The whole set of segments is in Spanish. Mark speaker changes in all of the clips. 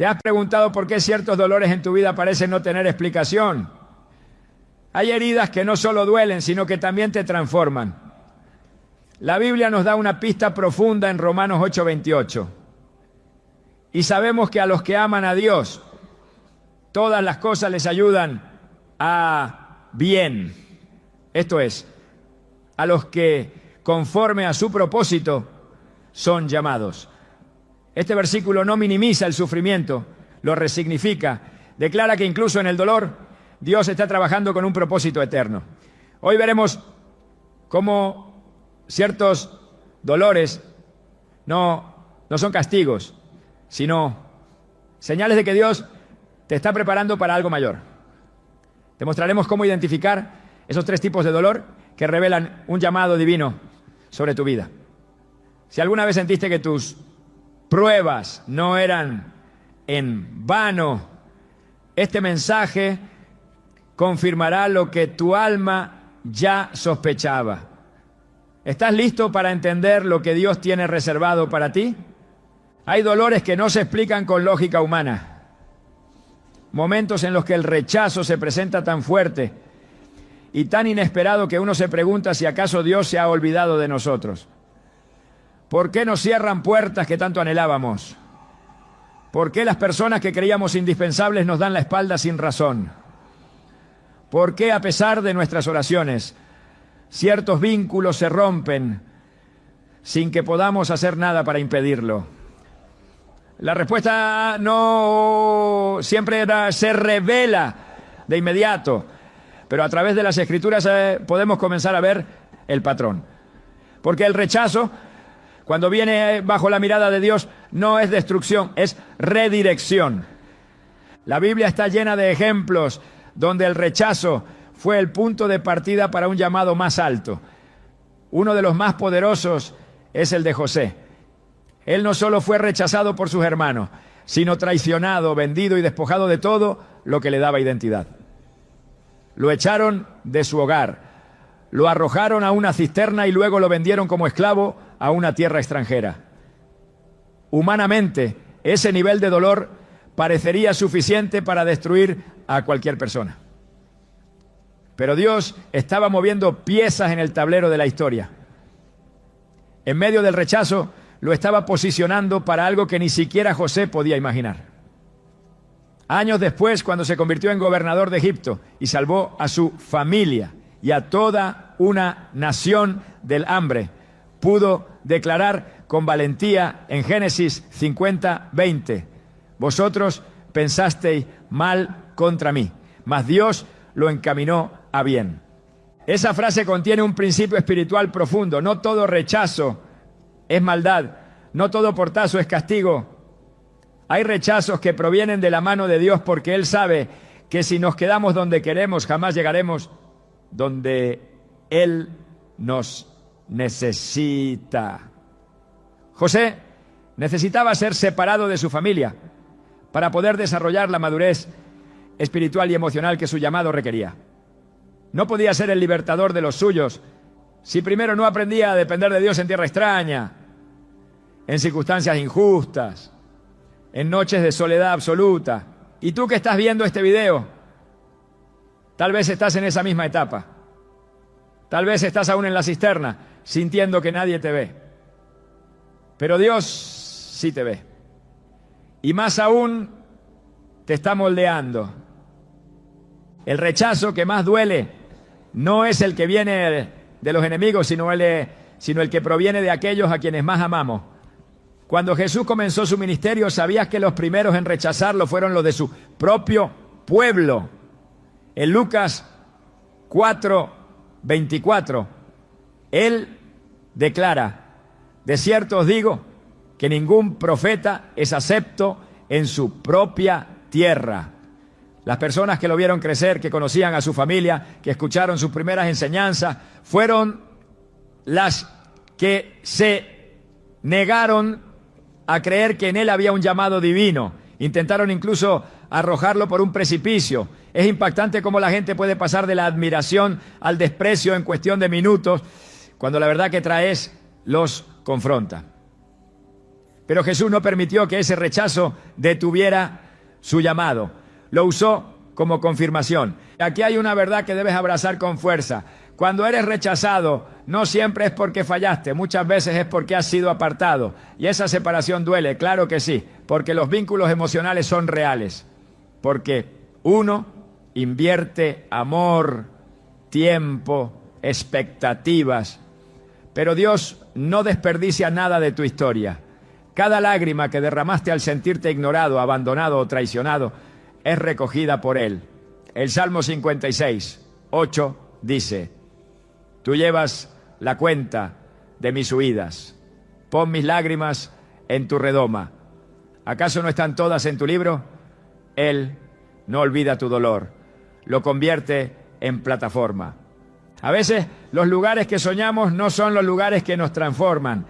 Speaker 1: ¿Te has preguntado por qué ciertos dolores en tu vida parecen no tener explicación? Hay heridas que no solo duelen, sino que también te transforman. La Biblia nos da una pista profunda en Romanos 8:28. Y sabemos que a los que aman a Dios, todas las cosas les ayudan a bien. Esto es, a los que conforme a su propósito son llamados. Este versículo no minimiza el sufrimiento, lo resignifica. Declara que incluso en el dolor, Dios está trabajando con un propósito eterno. Hoy veremos cómo ciertos dolores no son castigos, sino señales de que Dios te está preparando para algo mayor. Te mostraremos cómo identificar esos 3 tipos de dolor que revelan un llamado divino sobre tu vida. Si alguna vez sentiste que tus pruebas no eran en vano, este mensaje confirmará lo que tu alma ya sospechaba. ¿Estás listo para entender lo que Dios tiene reservado para ti? Hay dolores que no se explican con lógica humana. Momentos en los que el rechazo se presenta tan fuerte y tan inesperado que uno se pregunta si acaso Dios se ha olvidado de nosotros. ¿Por qué nos cierran puertas que tanto anhelábamos? ¿Por qué las personas que creíamos indispensables nos dan la espalda sin razón? ¿Por qué, a pesar de nuestras oraciones, ciertos vínculos se rompen sin que podamos hacer nada para impedirlo? La respuesta no siempre se revela de inmediato, pero a través de las Escrituras podemos comenzar a ver el patrón. Porque el rechazo, cuando viene bajo la mirada de Dios, no es destrucción, es redirección. La Biblia está llena de ejemplos donde el rechazo fue el punto de partida para un llamado más alto. Uno de los más poderosos es el de José. Él no solo fue rechazado por sus hermanos, sino traicionado, vendido y despojado de todo lo que le daba identidad. Lo echaron de su hogar, lo arrojaron a una cisterna y luego lo vendieron como esclavo a una tierra extranjera. Humanamente, ese nivel de dolor parecería suficiente para destruir a cualquier persona. Pero Dios estaba moviendo piezas en el tablero de la historia. En medio del rechazo, lo estaba posicionando para algo que ni siquiera José podía imaginar. Años después, cuando se convirtió en gobernador de Egipto y salvó a su familia y a toda una nación del hambre, pudo declarar con valentía en Génesis 50:20: vosotros pensasteis mal contra mí, mas Dios lo encaminó a bien. Esa frase contiene un principio espiritual profundo. No todo rechazo es maldad, no todo portazo es castigo. Hay rechazos que provienen de la mano de Dios porque Él sabe que si nos quedamos donde queremos, jamás llegaremos donde Él nos necesita. José necesitaba ser separado de su familia para poder desarrollar la madurez espiritual y emocional que su llamado requería. No podía ser el libertador de los suyos si primero no aprendía a depender de Dios en tierra extraña, en circunstancias injustas, en noches de soledad absoluta. Y tú que estás viendo este video, tal vez estás en esa misma etapa. Tal vez estás aún en la cisterna, sintiendo que nadie te ve. Pero Dios sí te ve. Y más aún, te está moldeando. El rechazo que más duele no es el que viene de los enemigos, sino el que proviene de aquellos a quienes más amamos. Cuando Jesús comenzó su ministerio, ¿sabías que los primeros en rechazarlo fueron los de su propio pueblo? En Lucas 4:24, Él declara: de cierto os digo que ningún profeta es acepto en su propia tierra. Las personas que lo vieron crecer, que conocían a su familia, que escucharon sus primeras enseñanzas, fueron las que se negaron a creer que en él había un llamado divino. Intentaron incluso arrojarlo por un precipicio. Es impactante cómo la gente puede pasar de la admiración al desprecio en cuestión de minutos, cuando la verdad que traes los confronta. Pero Jesús no permitió que ese rechazo detuviera su llamado. Lo usó como confirmación. Aquí hay una verdad que debes abrazar con fuerza. Cuando eres rechazado, no siempre es porque fallaste, muchas veces es porque has sido apartado. Y esa separación duele, claro que sí, porque los vínculos emocionales son reales. Porque uno invierte amor, tiempo, expectativas. Pero Dios no desperdicia nada de tu historia. Cada lágrima que derramaste al sentirte ignorado, abandonado o traicionado es recogida por Él. El Salmo 56, 8 dice: tú llevas la cuenta de mis huidas. Pon mis lágrimas en tu redoma. ¿Acaso no están todas en tu libro? Él no olvida tu dolor. Lo convierte en plataforma. A veces los lugares que soñamos no son los lugares que nos transforman.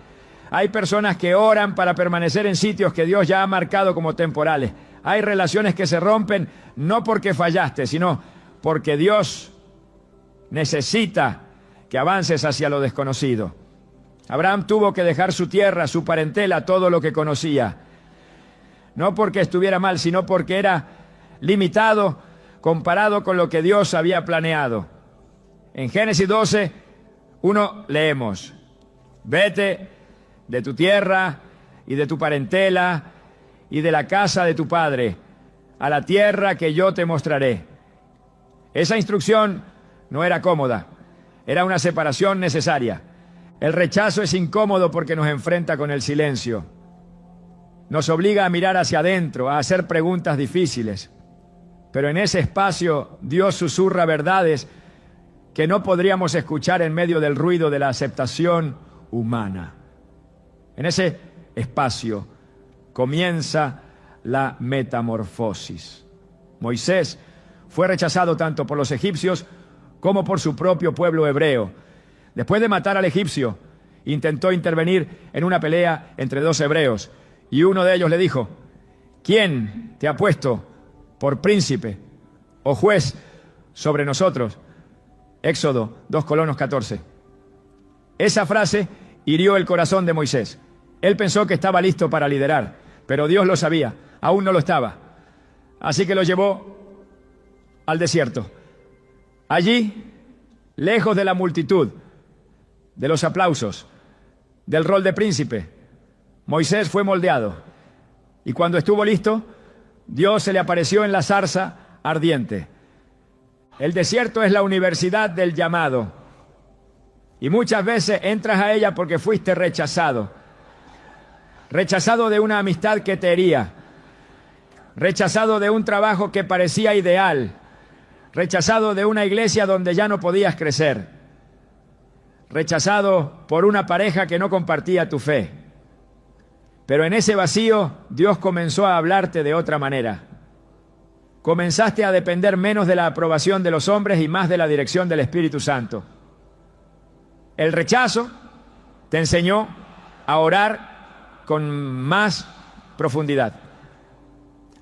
Speaker 1: Hay personas que oran para permanecer en sitios que Dios ya ha marcado como temporales. Hay relaciones que se rompen no porque fallaste, sino porque Dios necesita que avances hacia lo desconocido. Abraham tuvo que dejar su tierra, su parentela, todo lo que conocía. No porque estuviera mal, sino porque era limitado comparado con lo que Dios había planeado. En Génesis 12, 1 leemos: vete de tu tierra y de tu parentela y de la casa de tu padre a la tierra que yo te mostraré. Esa instrucción no era cómoda, era una separación necesaria. El rechazo es incómodo porque nos enfrenta con el silencio. Nos obliga a mirar hacia adentro, a hacer preguntas difíciles. Pero en ese espacio Dios susurra verdades que no podríamos escuchar en medio del ruido de la aceptación humana. En ese espacio comienza la metamorfosis. Moisés fue rechazado tanto por los egipcios como por su propio pueblo hebreo. Después de matar al egipcio, intentó intervenir en una pelea entre dos hebreos, y uno de ellos le dijo: ¿quién te ha puesto por príncipe o juez sobre nosotros? Éxodo 2:14. Esa frase hirió el corazón de Moisés. Él pensó que estaba listo para liderar, pero Dios lo sabía, aún no lo estaba. Así que lo llevó al desierto. Allí, lejos de la multitud, de los aplausos, del rol de príncipe, Moisés fue moldeado. Y cuando estuvo listo, Dios se le apareció en la zarza ardiente. El desierto es la universidad del llamado. Y muchas veces entras a ella porque fuiste rechazado. Rechazado de una amistad que te hería. Rechazado de un trabajo que parecía ideal. Rechazado de una iglesia donde ya no podías crecer. Rechazado por una pareja que no compartía tu fe. Pero en ese vacío Dios comenzó a hablarte de otra manera. Comenzaste a depender menos de la aprobación de los hombres y más de la dirección del Espíritu Santo. El rechazo te enseñó a orar con más profundidad,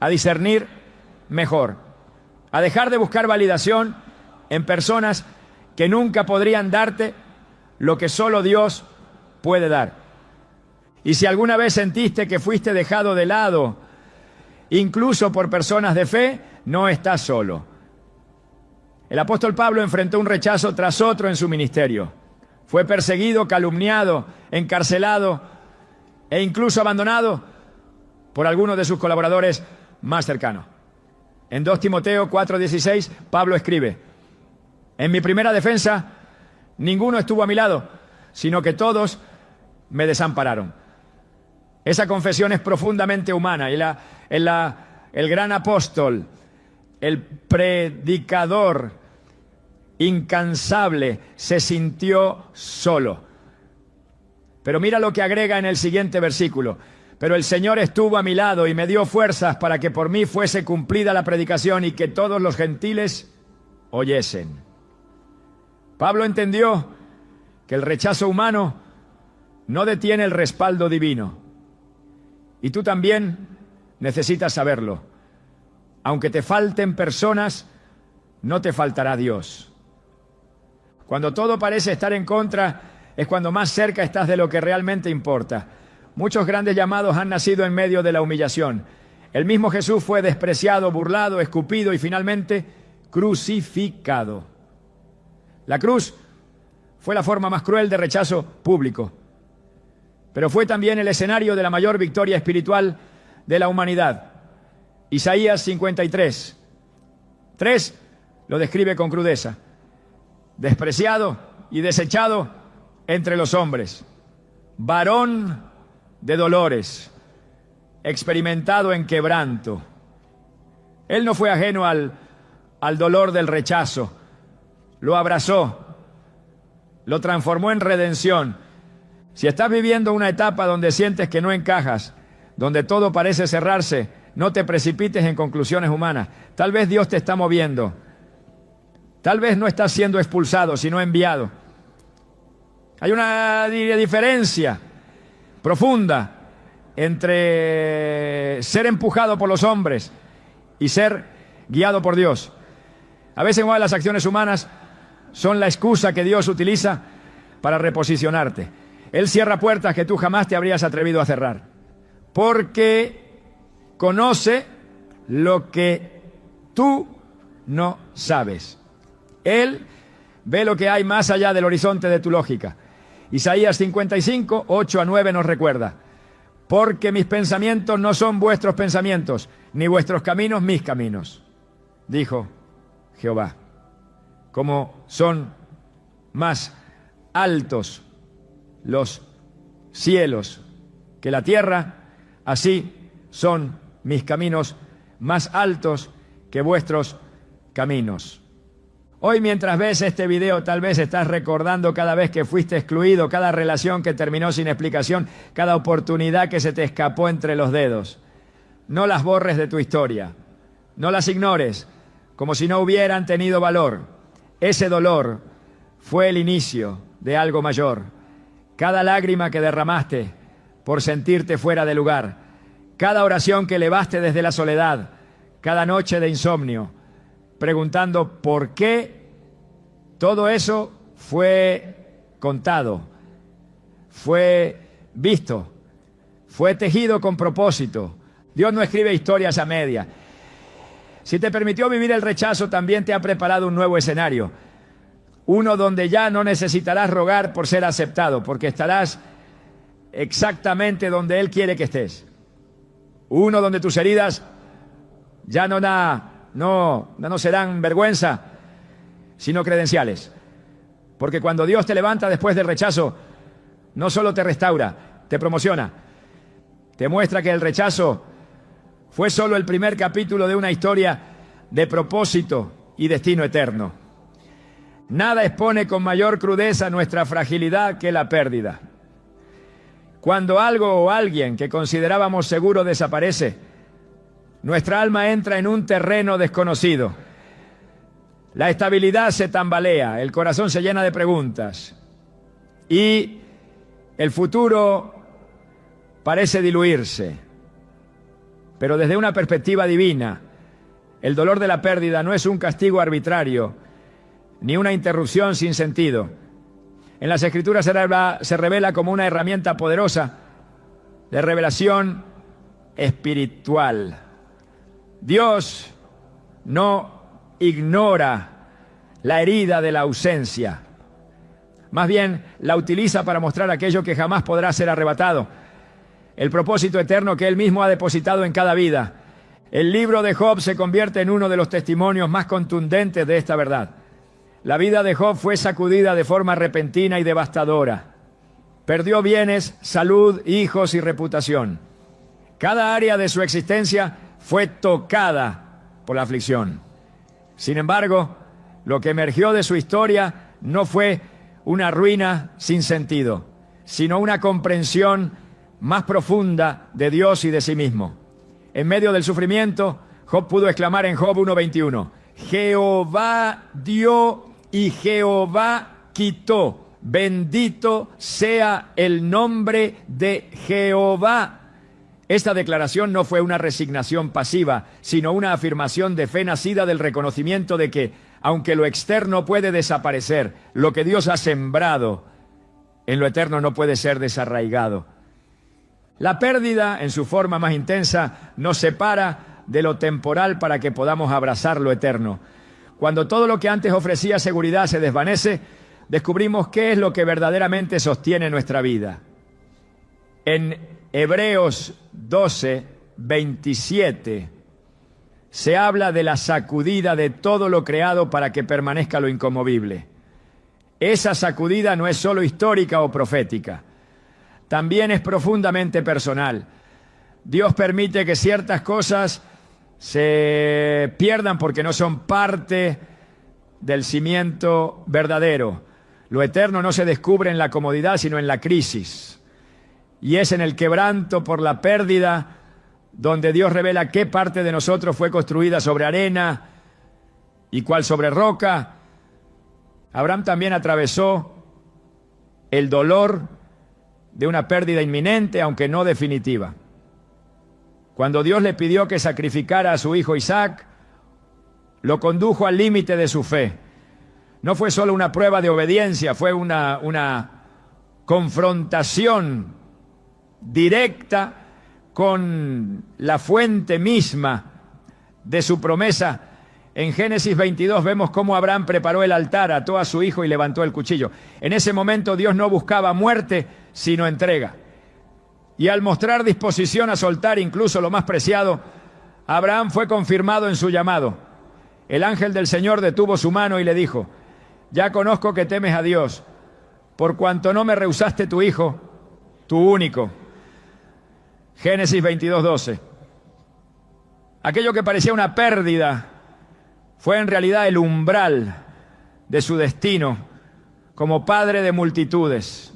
Speaker 1: a discernir mejor, a dejar de buscar validación en personas que nunca podrían darte lo que solo Dios puede dar. Y si alguna vez sentiste que fuiste dejado de lado, incluso por personas de fe, no estás solo. El apóstol Pablo enfrentó un rechazo tras otro en su ministerio. Fue perseguido, calumniado, encarcelado e incluso abandonado por algunos de sus colaboradores más cercanos. En 2 Timoteo 4:16, Pablo escribe: en mi primera defensa, ninguno estuvo a mi lado, sino que todos me desampararon. Esa confesión es profundamente humana y el gran apóstol, el predicador incansable, se sintió solo. Pero mira lo que agrega en el siguiente versículo: pero el Señor estuvo a mi lado y me dio fuerzas para que por mí fuese cumplida la predicación y que todos los gentiles oyesen. Pablo entendió que el rechazo humano no detiene el respaldo divino. Y tú también necesitas saberlo. Aunque te falten personas, no te faltará Dios. Cuando todo parece estar en contra, es cuando más cerca estás de lo que realmente importa. Muchos grandes llamados han nacido en medio de la humillación. El mismo Jesús fue despreciado, burlado, escupido y finalmente crucificado. La cruz fue la forma más cruel de rechazo público, pero fue también el escenario de la mayor victoria espiritual de la humanidad. Isaías 53:3 lo describe con crudeza: despreciado y desechado entre los hombres, varón de dolores, experimentado en quebranto. Él no fue ajeno al dolor del rechazo, lo abrazó, lo transformó en redención. Si estás viviendo una etapa donde sientes que no encajas, donde todo parece cerrarse, no te precipites en conclusiones humanas. Tal vez Dios te está moviendo. Tal vez no estás siendo expulsado, sino enviado. Hay una diferencia profunda entre ser empujado por los hombres y ser guiado por Dios. A veces las acciones humanas son la excusa que Dios utiliza para reposicionarte. Él cierra puertas que tú jamás te habrías atrevido a cerrar, porque conoce lo que tú no sabes. Él ve lo que hay más allá del horizonte de tu lógica. Isaías 55:8-9 nos recuerda: porque mis pensamientos no son vuestros pensamientos, ni vuestros caminos mis caminos, dijo Jehová. Como son más altos los cielos que la tierra, así son mis caminos más altos que vuestros caminos. Hoy, mientras ves este video, tal vez estás recordando cada vez que fuiste excluido, cada relación que terminó sin explicación, cada oportunidad que se te escapó entre los dedos. No las borres de tu historia, no las ignores, como si no hubieran tenido valor. Ese dolor fue el inicio de algo mayor. Cada lágrima que derramaste por sentirte fuera de lugar, cada oración que elevaste desde la soledad, cada noche de insomnio, preguntando por qué, todo eso fue contado, fue visto, fue tejido con propósito. Dios no escribe historias a media. Si te permitió vivir el rechazo, también te ha preparado un nuevo escenario. Uno donde ya no necesitarás rogar por ser aceptado, porque estarás exactamente donde Él quiere que estés. Uno donde tus heridas ya no serán vergüenza, sino credenciales. Porque cuando Dios te levanta después del rechazo, no solo te restaura, te promociona. Te muestra que el rechazo fue solo el primer capítulo de una historia de propósito y destino eterno. Nada expone con mayor crudeza nuestra fragilidad que la pérdida. Cuando algo o alguien que considerábamos seguro desaparece, nuestra alma entra en un terreno desconocido. La estabilidad se tambalea, el corazón se llena de preguntas y el futuro parece diluirse. Pero desde una perspectiva divina, el dolor de la pérdida no es un castigo arbitrario ni una interrupción sin sentido. En las Escrituras se revela como una herramienta poderosa de revelación espiritual. Dios no ignora la herida de la ausencia. Más bien, la utiliza para mostrar aquello que jamás podrá ser arrebatado. El propósito eterno que Él mismo ha depositado en cada vida. El libro de Job se convierte en uno de los testimonios más contundentes de esta verdad. La vida de Job fue sacudida de forma repentina y devastadora. Perdió bienes, salud, hijos y reputación. Cada área de su existencia fue tocada por la aflicción. Sin embargo, lo que emergió de su historia no fue una ruina sin sentido, sino una comprensión más profunda de Dios y de sí mismo. En medio del sufrimiento, Job pudo exclamar en Job 1:21, Jehová dio y Jehová quitó. Bendito sea el nombre de Jehová. Esta declaración no fue una resignación pasiva, sino una afirmación de fe nacida del reconocimiento de que, aunque lo externo puede desaparecer, lo que Dios ha sembrado en lo eterno no puede ser desarraigado. La pérdida, en su forma más intensa, nos separa de lo temporal para que podamos abrazar lo eterno. Cuando todo lo que antes ofrecía seguridad se desvanece, descubrimos qué es lo que verdaderamente sostiene nuestra vida. En Hebreos 12, 27, se habla de la sacudida de todo lo creado para que permanezca lo inconmovible. Esa sacudida no es solo histórica o profética, también es profundamente personal. Dios permite que ciertas cosas se pierdan porque no son parte del cimiento verdadero. Lo eterno no se descubre en la comodidad, sino en la crisis. Y es en el quebranto por la pérdida donde Dios revela qué parte de nosotros fue construida sobre arena y cuál sobre roca. Abraham también atravesó el dolor de una pérdida inminente, aunque no definitiva. Cuando Dios le pidió que sacrificara a su hijo Isaac, lo condujo al límite de su fe. No fue solo una prueba de obediencia, fue una confrontación directa con la fuente misma de su promesa. En Génesis 22 vemos cómo Abraham preparó el altar, ató a su hijo y levantó el cuchillo. En ese momento Dios no buscaba muerte, sino entrega. Y al mostrar disposición a soltar incluso lo más preciado, Abraham fue confirmado en su llamado. El ángel del Señor detuvo su mano y le dijo: ya conozco que temes a Dios, por cuanto no me rehusaste tu hijo, tu único. Génesis 22, 12. Aquello que parecía una pérdida fue en realidad el umbral de su destino como padre de multitudes.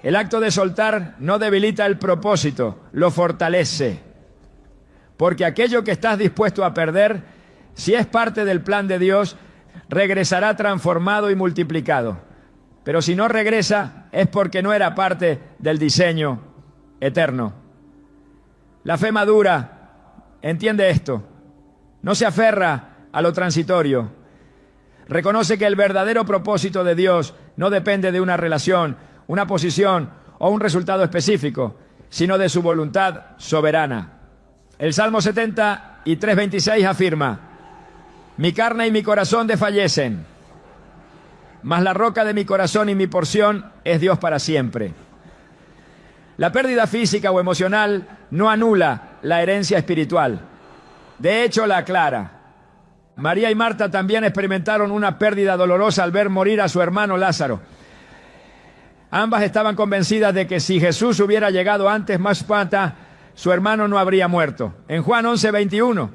Speaker 1: El acto de soltar no debilita el propósito, lo fortalece. Porque aquello que estás dispuesto a perder, si es parte del plan de Dios, regresará transformado y multiplicado. Pero si no regresa, es porque no era parte del diseño eterno. La fe madura entiende esto. No se aferra a lo transitorio. Reconoce que el verdadero propósito de Dios no depende de una relación, una posición o un resultado específico, sino de su voluntad soberana. El Salmo 73:26 afirma: mi carne y mi corazón desfallecen, mas la roca de mi corazón y mi porción es Dios para siempre. La pérdida física o emocional no anula la herencia espiritual. De hecho, la aclara. María y Marta también experimentaron una pérdida dolorosa al ver morir a su hermano Lázaro. Ambas estaban convencidas de que si Jesús hubiera llegado antes, más pronto, su hermano no habría muerto. En Juan 11:21,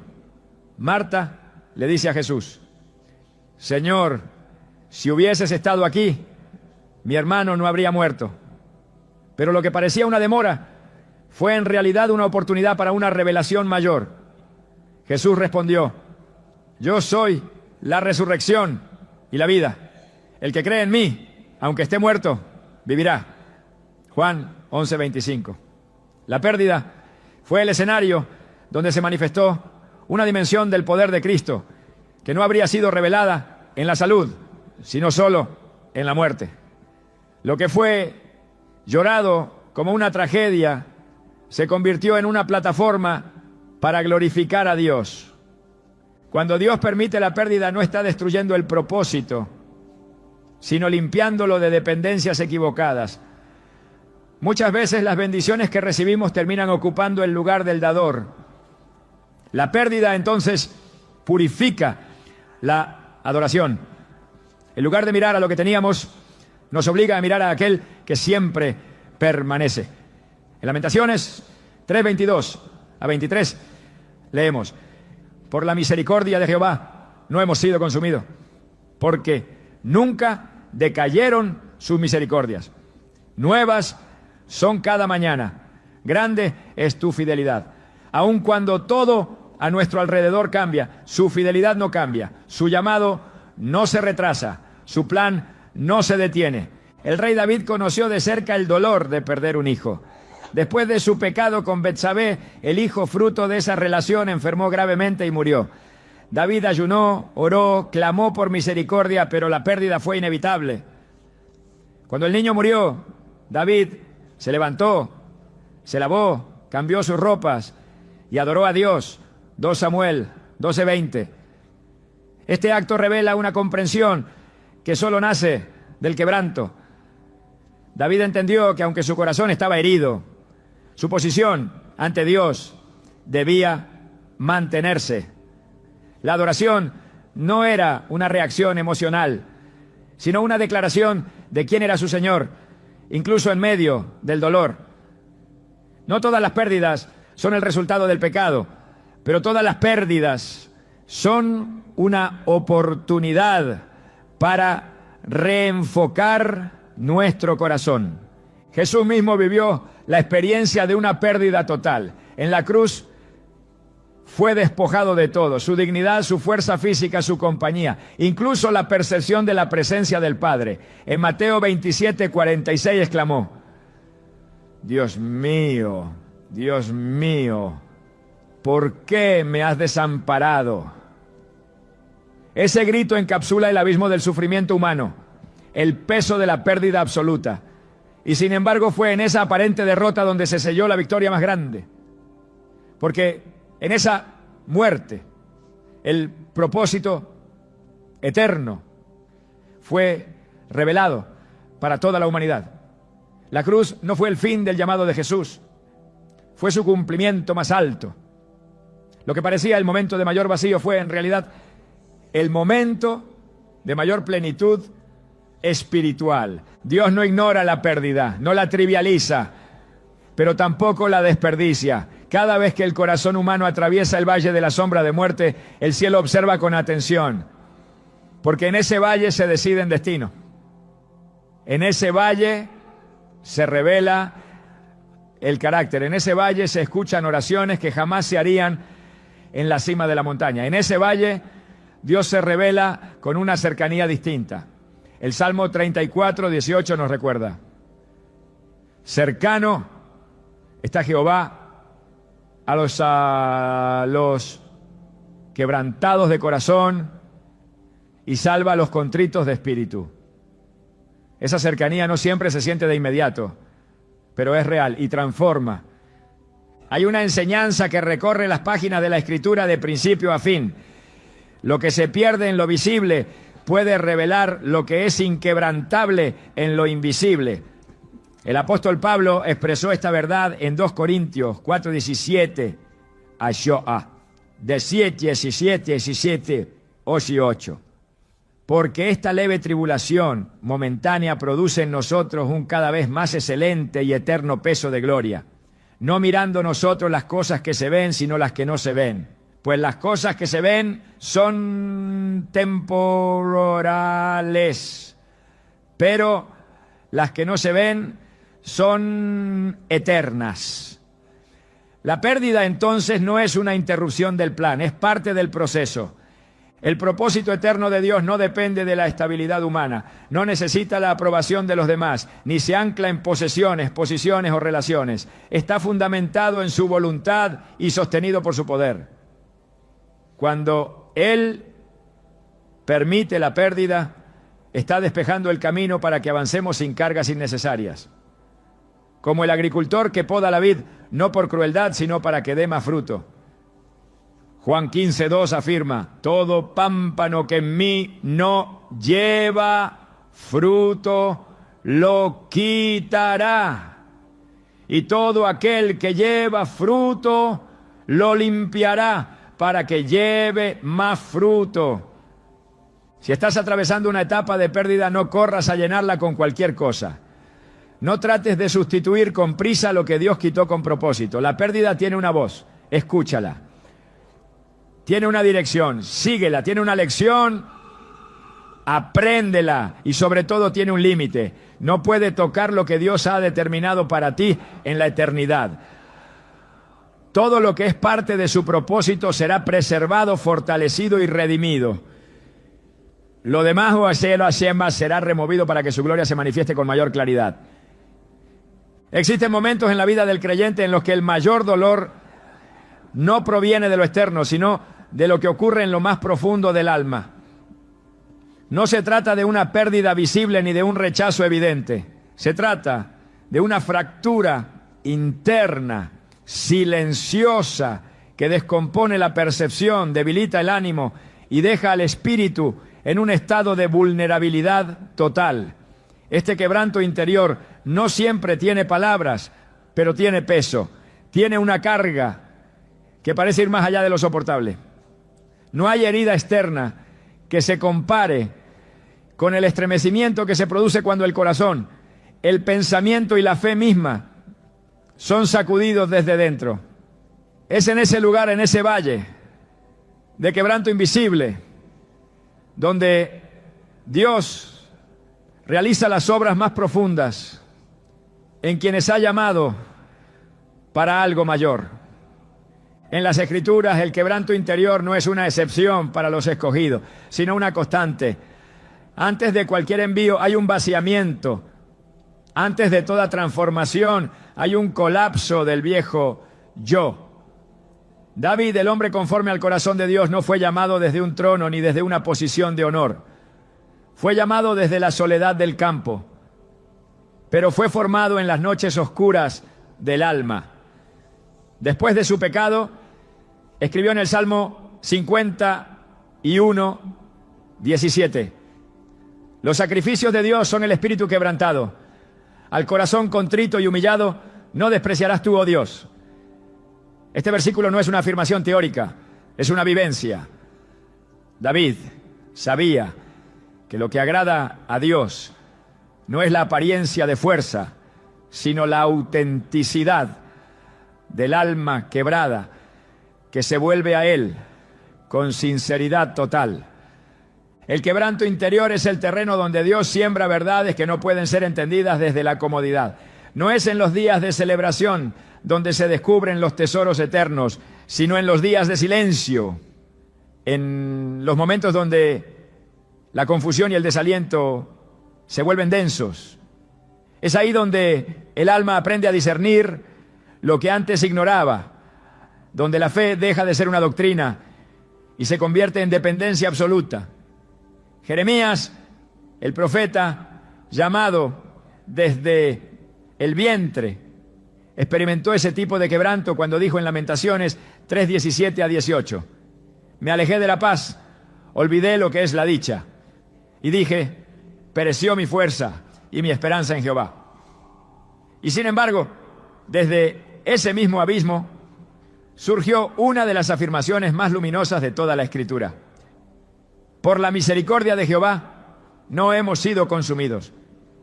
Speaker 1: Marta le dice a Jesús: Señor, si hubieses estado aquí, mi hermano no habría muerto. Pero lo que parecía una demora fue en realidad una oportunidad para una revelación mayor. Jesús respondió: yo soy la resurrección y la vida. El que cree en mí, aunque esté muerto, vivirá. Juan 11:25. La pérdida fue el escenario donde se manifestó una dimensión del poder de Cristo que no habría sido revelada en la salud, sino solo en la muerte. Lo que fue llorado como una tragedia se convirtió en una plataforma para glorificar a Dios. Cuando Dios permite la pérdida, no está destruyendo el propósito, sino limpiándolo de dependencias equivocadas. Muchas veces las bendiciones que recibimos terminan ocupando el lugar del dador. La pérdida entonces purifica la adoración. En lugar de mirar a lo que teníamos, nos obliga a mirar a aquel que siempre permanece. En Lamentaciones 3:22 a 23 leemos: por la misericordia de Jehová no hemos sido consumidos, porque nunca decayeron sus misericordias. Nuevas son cada mañana. Grande es tu fidelidad. Aun cuando todo a nuestro alrededor cambia, su fidelidad no cambia. Su llamado no se retrasa. Su plan no se detiene. El rey David conoció de cerca el dolor de perder un hijo. Después de su pecado con Betsabé, el hijo fruto de esa relación enfermó gravemente y murió. David ayunó, oró, clamó por misericordia, pero la pérdida fue inevitable. Cuando el niño murió, David se levantó, se lavó, cambió sus ropas y adoró a Dios. 2 Samuel 12:20. Este acto revela una comprensión que solo nace del quebranto. David entendió que aunque su corazón estaba herido, su posición ante Dios debía mantenerse. La adoración no era una reacción emocional, sino una declaración de quién era su Señor, incluso en medio del dolor. No todas las pérdidas son el resultado del pecado, pero todas las pérdidas son una oportunidad para reenfocar nuestro corazón. Jesús mismo vivió la experiencia de una pérdida total. En la cruz fue despojado de todo, su dignidad, su fuerza física, su compañía, incluso la percepción de la presencia del Padre. En Mateo 27:46 exclamó: Dios mío, ¿por qué me has desamparado? Ese grito encapsula el abismo del sufrimiento humano, el peso de la pérdida absoluta. Y sin embargo fue en esa aparente derrota donde se selló la victoria más grande. Porque en esa muerte, el propósito eterno fue revelado para toda la humanidad. La cruz no fue el fin del llamado de Jesús, fue su cumplimiento más alto. Lo que parecía el momento de mayor vacío fue en realidad el momento de mayor plenitud espiritual. Dios no ignora la pérdida, no la trivializa, pero tampoco la desperdicia. Cada vez que el corazón humano atraviesa el valle de la sombra de muerte, el cielo observa con atención, porque en ese valle se deciden destinos. En ese valle se revela el carácter. En ese valle se escuchan oraciones que jamás se harían en la cima de la montaña. En ese valle Dios se revela con una cercanía distinta. El Salmo 34:18 nos recuerda: cercano está Jehová a los quebrantados de corazón y salva a los contritos de espíritu. Esa cercanía no siempre se siente de inmediato, pero es real y transforma. Hay una enseñanza que recorre las páginas de la Escritura de principio a fin. Lo que se pierde en lo visible puede revelar lo que es inquebrantable en lo invisible. El apóstol Pablo expresó esta verdad en 2 Corintios 4:17 a Shoah, de 17, 8. Porque esta leve tribulación momentánea produce en nosotros un cada vez más excelente y eterno peso de gloria, no mirando nosotros las cosas que se ven, sino las que no se ven. Pues las cosas que se ven son temporales, pero las que no se ven son eternas. La pérdida entonces no es una interrupción del plan, es parte del proceso. El propósito eterno de Dios no depende de la estabilidad humana, no necesita la aprobación de los demás, ni se ancla en posesiones, posiciones o relaciones. Está fundamentado en su voluntad y sostenido por su poder. Cuando Él permite la pérdida, está despejando el camino para que avancemos sin cargas innecesarias. Como el agricultor que poda la vid, no por crueldad, sino para que dé más fruto. Juan 15:2 afirma: todo pámpano que en mí no lleva fruto, lo quitará. Y todo aquel que lleva fruto, lo limpiará, para que lleve más fruto. Si estás atravesando una etapa de pérdida, no corras a llenarla con cualquier cosa. No trates de sustituir con prisa lo que Dios quitó con propósito. La pérdida tiene una voz, escúchala. Tiene una dirección, síguela. Tiene una lección, apréndela. Y sobre todo tiene un límite. No puede tocar lo que Dios ha determinado para ti en la eternidad. Todo lo que es parte de su propósito será preservado, fortalecido y redimido. Lo demás o será removido para que su gloria se manifieste con mayor claridad. Existen momentos en la vida del creyente en los que el mayor dolor no proviene de lo externo, sino de lo que ocurre en lo más profundo del alma. No se trata de una pérdida visible ni de un rechazo evidente. Se trata de una fractura interna, silenciosa, que descompone la percepción, debilita el ánimo y deja al espíritu en un estado de vulnerabilidad total. Este quebranto interior no siempre tiene palabras, pero tiene peso, tiene una carga que parece ir más allá de lo soportable. No hay herida externa que se compare con el estremecimiento que se produce cuando el corazón, el pensamiento y la fe misma son sacudidos desde dentro. Es en ese lugar, en ese valle de quebranto invisible, donde Dios realiza las obras más profundas en quienes ha llamado para algo mayor. En las Escrituras, el quebranto interior no es una excepción para los escogidos, sino una constante. Antes de cualquier envío hay un vaciamiento. Antes de toda transformación hay un colapso del viejo yo. David, el hombre conforme al corazón de Dios, no fue llamado desde un trono ni desde una posición de honor. Fue llamado desde la soledad del campo, pero fue formado en las noches oscuras del alma. Después de su pecado, escribió en el Salmo 51, 17: los sacrificios de Dios son el espíritu quebrantado. Al corazón contrito y humillado no despreciarás tú, oh Dios. Este versículo no es una afirmación teórica, es una vivencia. David sabía que lo que agrada a Dios no es la apariencia de fuerza, sino la autenticidad del alma quebrada que se vuelve a Él con sinceridad total. El quebranto interior es el terreno donde Dios siembra verdades que no pueden ser entendidas desde la comodidad. No es en los días de celebración donde se descubren los tesoros eternos, sino en los días de silencio, en los momentos donde la confusión y el desaliento se vuelven densos. Es ahí donde el alma aprende a discernir lo que antes ignoraba, donde la fe deja de ser una doctrina y se convierte en dependencia absoluta. Jeremías, el profeta, llamado desde el vientre, experimentó ese tipo de quebranto cuando dijo en Lamentaciones 3:17-18: me alejé de la paz, olvidé lo que es la dicha, y dije, pereció mi fuerza y mi esperanza en Jehová. Y sin embargo, desde ese mismo abismo surgió una de las afirmaciones más luminosas de toda la Escritura: por la misericordia de Jehová no hemos sido consumidos,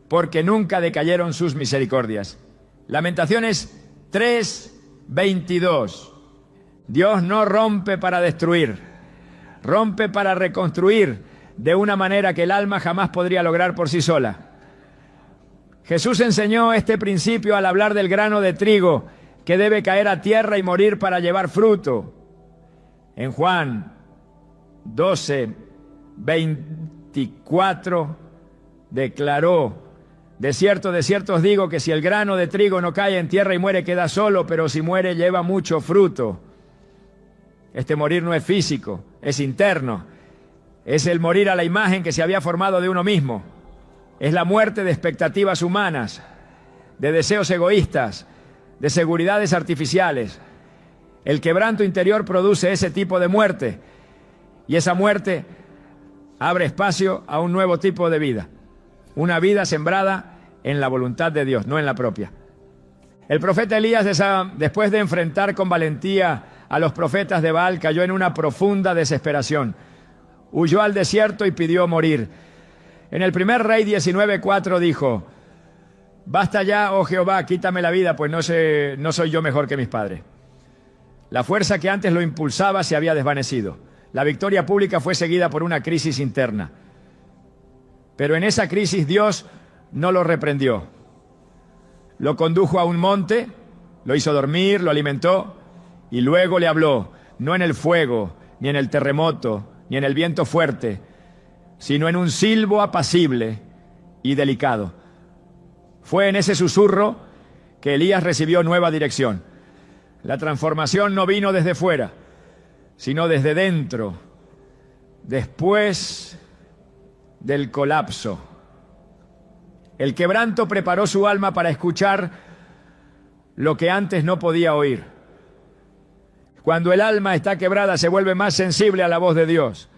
Speaker 1: porque nunca decayeron sus misericordias. Lamentaciones 3:22. Dios no rompe para destruir, rompe para reconstruir de una manera que el alma jamás podría lograr por sí sola. Jesús enseñó este principio al hablar del grano de trigo que debe caer a tierra y morir para llevar fruto. En Juan 12:24 declaró: de cierto os digo que si el grano de trigo no cae en tierra y muere, queda solo, pero si muere, lleva mucho fruto. Este morir no es físico, es interno. Es el morir a la imagen que se había formado de uno mismo. Es la muerte de expectativas humanas, de deseos egoístas, de seguridades artificiales. El quebranto interior produce ese tipo de muerte, y esa muerte abre espacio a un nuevo tipo de vida. Una vida sembrada en la voluntad de Dios, no en la propia. El profeta Elías, después de enfrentar con valentía a los profetas de Baal, cayó en una profunda desesperación. Huyó al desierto y pidió morir. En el primer Rey 19:4 dijo: basta ya, oh Jehová, quítame la vida, pues no soy yo mejor que mis padres. La fuerza que antes lo impulsaba se había desvanecido. La victoria pública fue seguida por una crisis interna. Pero en esa crisis Dios no lo reprendió. Lo condujo a un monte, lo hizo dormir, lo alimentó y luego le habló, no en el fuego, ni en el terremoto, ni en el viento fuerte, sino en un silbo apacible y delicado. Fue en ese susurro que Elías recibió nueva dirección. La transformación no vino desde fuera, sino desde dentro, después del colapso. El quebranto preparó su alma para escuchar lo que antes no podía oír. Cuando el alma está quebrada, se vuelve más sensible a la voz de Dios.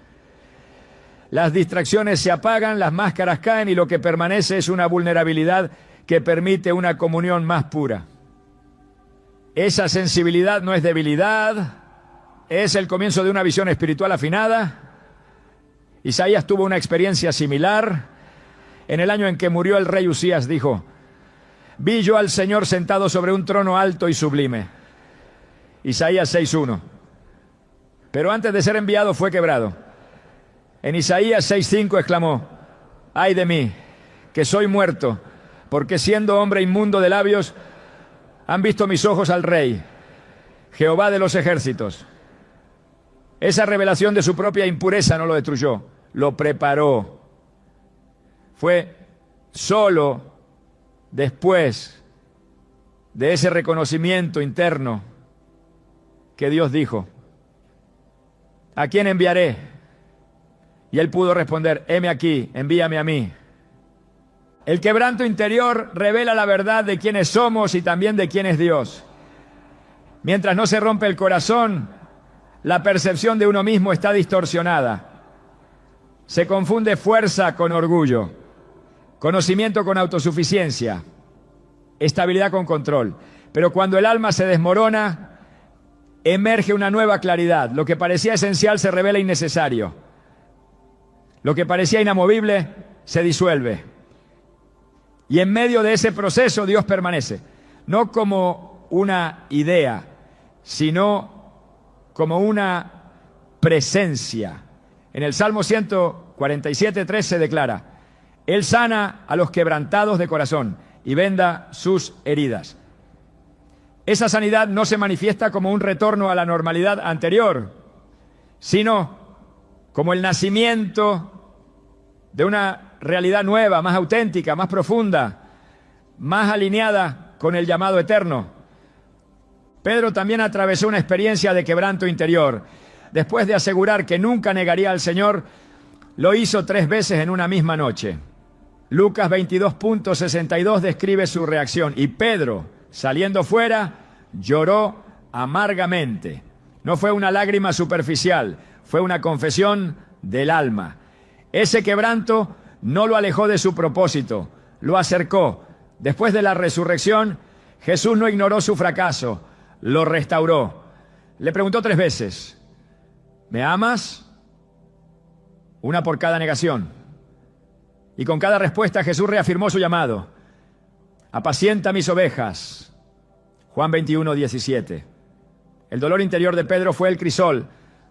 Speaker 1: Las distracciones se apagan, las máscaras caen y lo que permanece es una vulnerabilidad que permite una comunión más pura. Esa sensibilidad no es debilidad, es el comienzo de una visión espiritual afinada. Isaías tuvo una experiencia similar. En el año en que murió el rey Usías dijo: vi yo al Señor sentado sobre un trono alto y sublime. Isaías 6:1. Pero antes de ser enviado fue quebrado. En Isaías 6:5 exclamó: ay de mí, que soy muerto, porque siendo hombre inmundo de labios, han visto mis ojos al Rey, Jehová de los ejércitos. Esa revelación de su propia impureza no lo destruyó, lo preparó. Fue solo después de ese reconocimiento interno que Dios dijo: ¿a quién enviaré? Y él pudo responder: heme aquí, envíame a mí. El quebranto interior revela la verdad de quiénes somos y también de quién es Dios. Mientras no se rompe el corazón, la percepción de uno mismo está distorsionada. Se confunde fuerza con orgullo, conocimiento con autosuficiencia, estabilidad con control. Pero cuando el alma se desmorona, emerge una nueva claridad. Lo que parecía esencial se revela innecesario. Lo que parecía inamovible se disuelve. Y en medio de ese proceso Dios permanece, no como una idea, sino como una presencia. En el Salmo 147:3 se declara: Él sana a los quebrantados de corazón y venda sus heridas. Esa sanidad no se manifiesta como un retorno a la normalidad anterior, sino como el nacimiento de una realidad nueva, más auténtica, más profunda, más alineada con el llamado eterno. Pedro también atravesó una experiencia de quebranto interior. Después de asegurar que nunca negaría al Señor, lo hizo 3 veces en una misma noche. Lucas 22:62 describe su reacción. Y Pedro, saliendo fuera, lloró amargamente. No fue una lágrima superficial, fue una confesión del alma. Ese quebranto no lo alejó de su propósito, lo acercó. Después de la resurrección, Jesús no ignoró su fracaso, lo restauró. Le preguntó 3 veces: ¿me amas? Una por cada negación. Y con cada respuesta Jesús reafirmó su llamado: apacienta mis ovejas. Juan 21:17. El dolor interior de Pedro fue el crisol,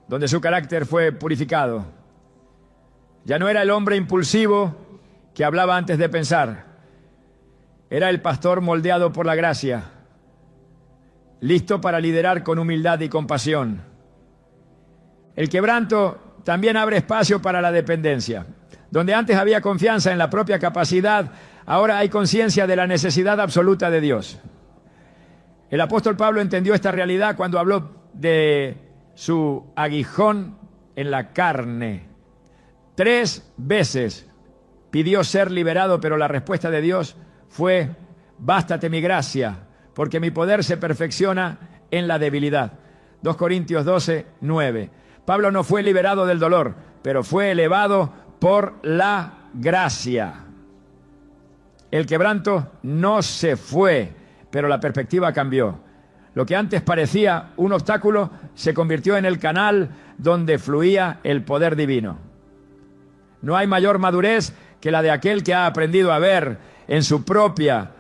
Speaker 1: donde su carácter fue purificado. Ya no era el hombre impulsivo que hablaba antes de pensar. Era el pastor moldeado por la gracia, listo para liderar con humildad y compasión. El quebranto también abre espacio para la dependencia. Donde antes había confianza en la propia capacidad, ahora hay conciencia de la necesidad absoluta de Dios. El apóstol Pablo entendió esta realidad cuando habló de su aguijón en la carne. 3 veces pidió ser liberado, pero la respuesta de Dios fue: bástate mi gracia, porque mi poder se perfecciona en la debilidad. 2 Corintios 12:9. Pablo no fue liberado del dolor, pero fue elevado por la gracia. El quebranto no se fue, pero la perspectiva cambió. Lo que antes parecía un obstáculo se convirtió en el canal donde fluía el poder divino. No hay mayor madurez que la de aquel que ha aprendido a ver en su propia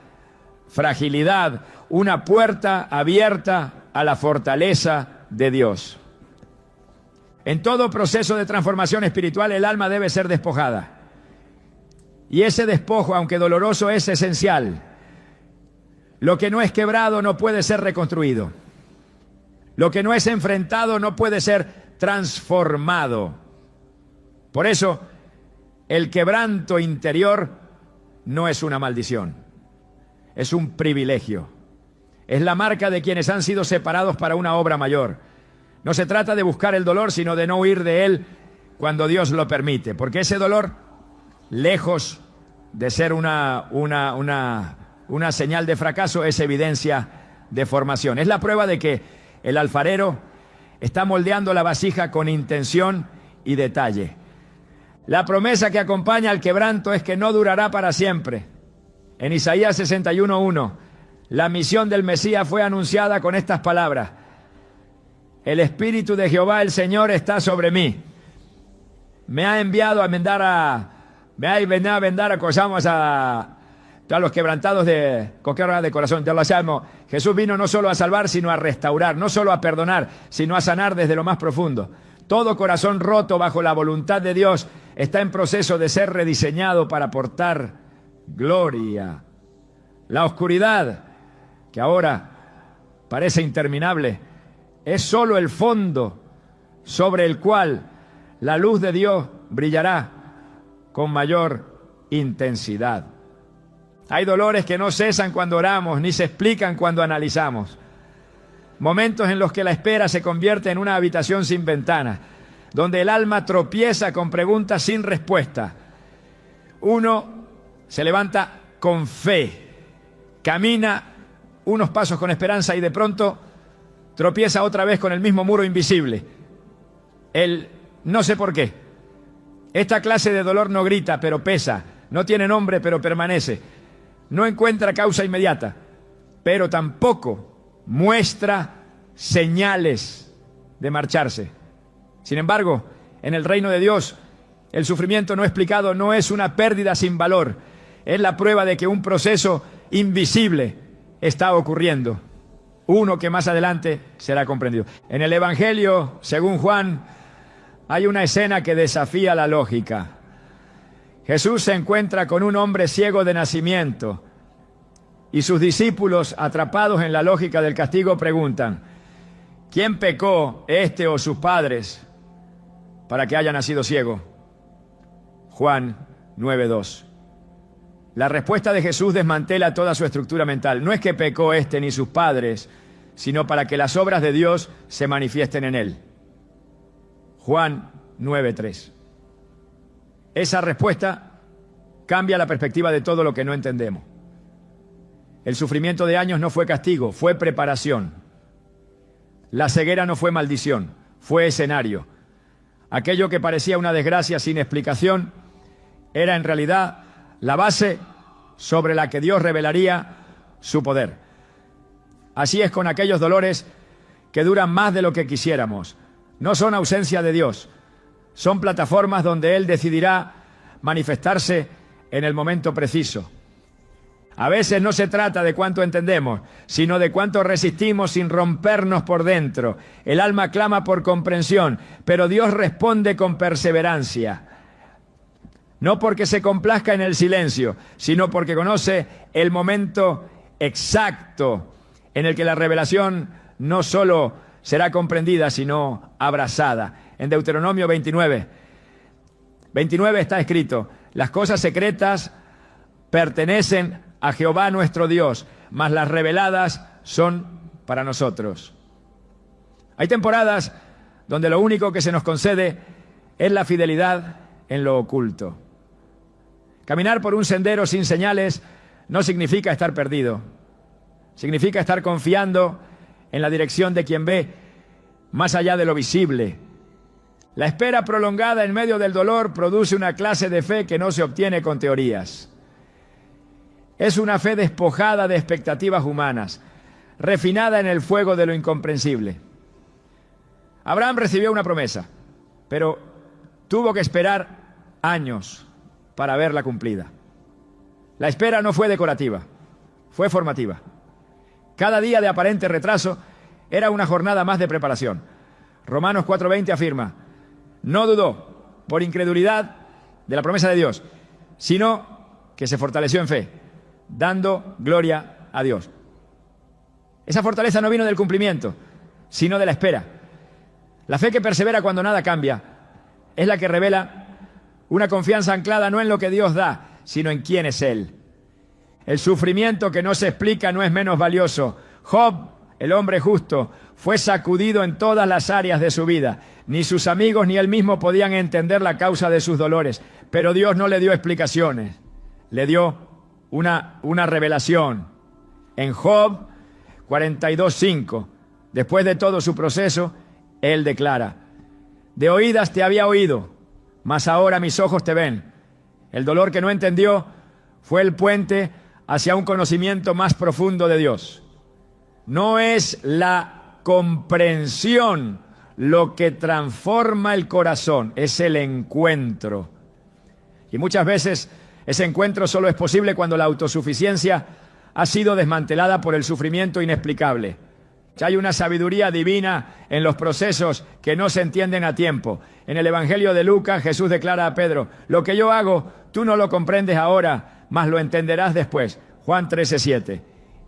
Speaker 1: fragilidad una puerta abierta a la fortaleza de Dios. En todo proceso de transformación espiritual, el alma debe ser despojada. Y ese despojo, aunque doloroso, es esencial. Lo que no es quebrado no puede ser reconstruido. Lo que no es enfrentado no puede ser transformado. Por eso, el quebranto interior no es una maldición, es un privilegio. Es la marca de quienes han sido separados para una obra mayor. No se trata de buscar el dolor, sino de no huir de él cuando Dios lo permite. Porque ese dolor, lejos de ser una señal de fracaso, es evidencia de formación. Es la prueba de que el alfarero está moldeando la vasija con intención y detalle. La promesa que acompaña al quebranto es que no durará para siempre. En Isaías 61:1, la misión del Mesías fue anunciada con estas palabras: el Espíritu de Jehová el Señor está sobre mí. Me ha enviado a vendar a los quebrantados de corazón. Te lo sabemos. Jesús vino no solo a salvar, sino a restaurar, no solo a perdonar, sino a sanar desde lo más profundo. Todo corazón roto bajo la voluntad de Dios está en proceso de ser rediseñado para aportar gloria. La oscuridad, que ahora parece interminable, es solo el fondo sobre el cual la luz de Dios brillará con mayor intensidad. Hay dolores que no cesan cuando oramos, ni se explican cuando analizamos. Momentos en los que la espera se convierte en una habitación sin ventanas, donde el alma tropieza con preguntas sin respuesta. Uno se levanta con fe, camina unos pasos con esperanza y de pronto tropieza otra vez con el mismo muro invisible. El no sé por qué. Esta clase de dolor no grita, pero pesa. No tiene nombre, pero permanece. No encuentra causa inmediata, pero tampoco muestra señales de marcharse. Sin embargo, en el reino de Dios, el sufrimiento no explicado no es una pérdida sin valor. Es la prueba de que un proceso invisible está ocurriendo. Uno que más adelante será comprendido. En el Evangelio, según Juan, hay una escena que desafía la lógica. Jesús se encuentra con un hombre ciego de nacimiento y sus discípulos, atrapados en la lógica del castigo, preguntan: ¿quién pecó, este o sus padres, para que haya nacido ciego? Juan 9:2. La respuesta de Jesús desmantela toda su estructura mental. No es que pecó este ni sus padres, sino para que las obras de Dios se manifiesten en él. Juan 9:3. Esa respuesta cambia la perspectiva de todo lo que no entendemos. El sufrimiento de años no fue castigo, fue preparación. La ceguera no fue maldición, fue escenario. Aquello que parecía una desgracia sin explicación era en realidad la base sobre la que Dios revelaría su poder. Así es con aquellos dolores que duran más de lo que quisiéramos. No son ausencia de Dios, son plataformas donde Él decidirá manifestarse en el momento preciso. A veces no se trata de cuánto entendemos, sino de cuánto resistimos sin rompernos por dentro. El alma clama por comprensión, pero Dios responde con perseverancia. No porque se complazca en el silencio, sino porque conoce el momento exacto en el que la revelación no solo será comprendida, sino abrazada. En Deuteronomio 29 está escrito: las cosas secretas pertenecen a Jehová nuestro Dios, mas las reveladas son para nosotros. Hay temporadas donde lo único que se nos concede es la fidelidad en lo oculto. Caminar por un sendero sin señales no significa estar perdido. Significa estar confiando en la dirección de quien ve más allá de lo visible. La espera prolongada en medio del dolor produce una clase de fe que no se obtiene con teorías. Es una fe despojada de expectativas humanas, refinada en el fuego de lo incomprensible. Abraham recibió una promesa, pero tuvo que esperar años para verla cumplida. La espera no fue decorativa, fue formativa. Cada día de aparente retraso era una jornada más de preparación. Romanos 4:20 afirma: no dudó por incredulidad de la promesa de Dios, sino que se fortaleció en fe, dando gloria a Dios. Esa fortaleza no vino del cumplimiento, sino de la espera. La fe que persevera cuando nada cambia es la que revela una confianza anclada no en lo que Dios da, sino en quién es Él. El sufrimiento que no se explica no es menos valioso. Job, el hombre justo, fue sacudido en todas las áreas de su vida. Ni sus amigos ni él mismo podían entender la causa de sus dolores, pero Dios no le dio explicaciones, le dio una revelación. En Job, 42:5. Después de todo su proceso, Él declara: de oídas te había oído, mas ahora mis ojos te ven. El dolor que no entendió fue el puente hacia un conocimiento más profundo de Dios. No es la comprensión lo que transforma el corazón, es el encuentro. Y muchas veces ese encuentro solo es posible cuando la autosuficiencia ha sido desmantelada por el sufrimiento inexplicable. Hay una sabiduría divina en los procesos que no se entienden a tiempo. En el Evangelio de Lucas, Jesús declara a Pedro: lo que yo hago, tú no lo comprendes ahora, mas lo entenderás después. Juan 13:7.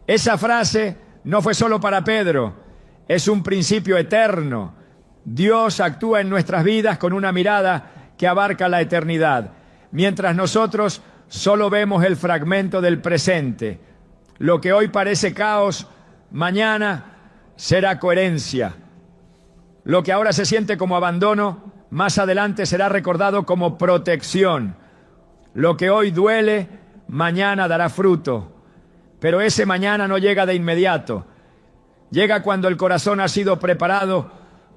Speaker 1: Esa frase no fue solo para Pedro, es un principio eterno. Dios actúa en nuestras vidas con una mirada que abarca la eternidad, mientras nosotros solo vemos el fragmento del presente. Lo que hoy parece caos, mañana será coherencia. Lo que ahora se siente como abandono, más adelante será recordado como protección. Lo que hoy duele, mañana dará fruto. Pero ese mañana no llega de inmediato. Llega cuando el corazón ha sido preparado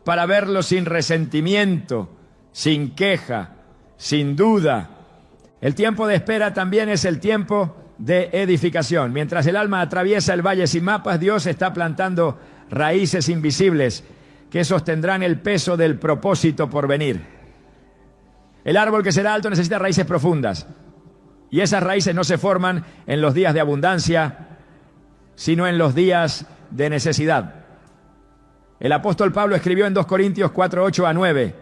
Speaker 1: para verlo sin resentimiento, sin queja, sin duda. El tiempo de espera también es el tiempo de edificación. Mientras el alma atraviesa el valle sin mapas, Dios está plantando raíces invisibles que sostendrán el peso del propósito por venir. El árbol que será alto necesita raíces profundas, y esas raíces no se forman en los días de abundancia, sino en los días de necesidad. El apóstol Pablo escribió en 2 Corintios 4:8-9: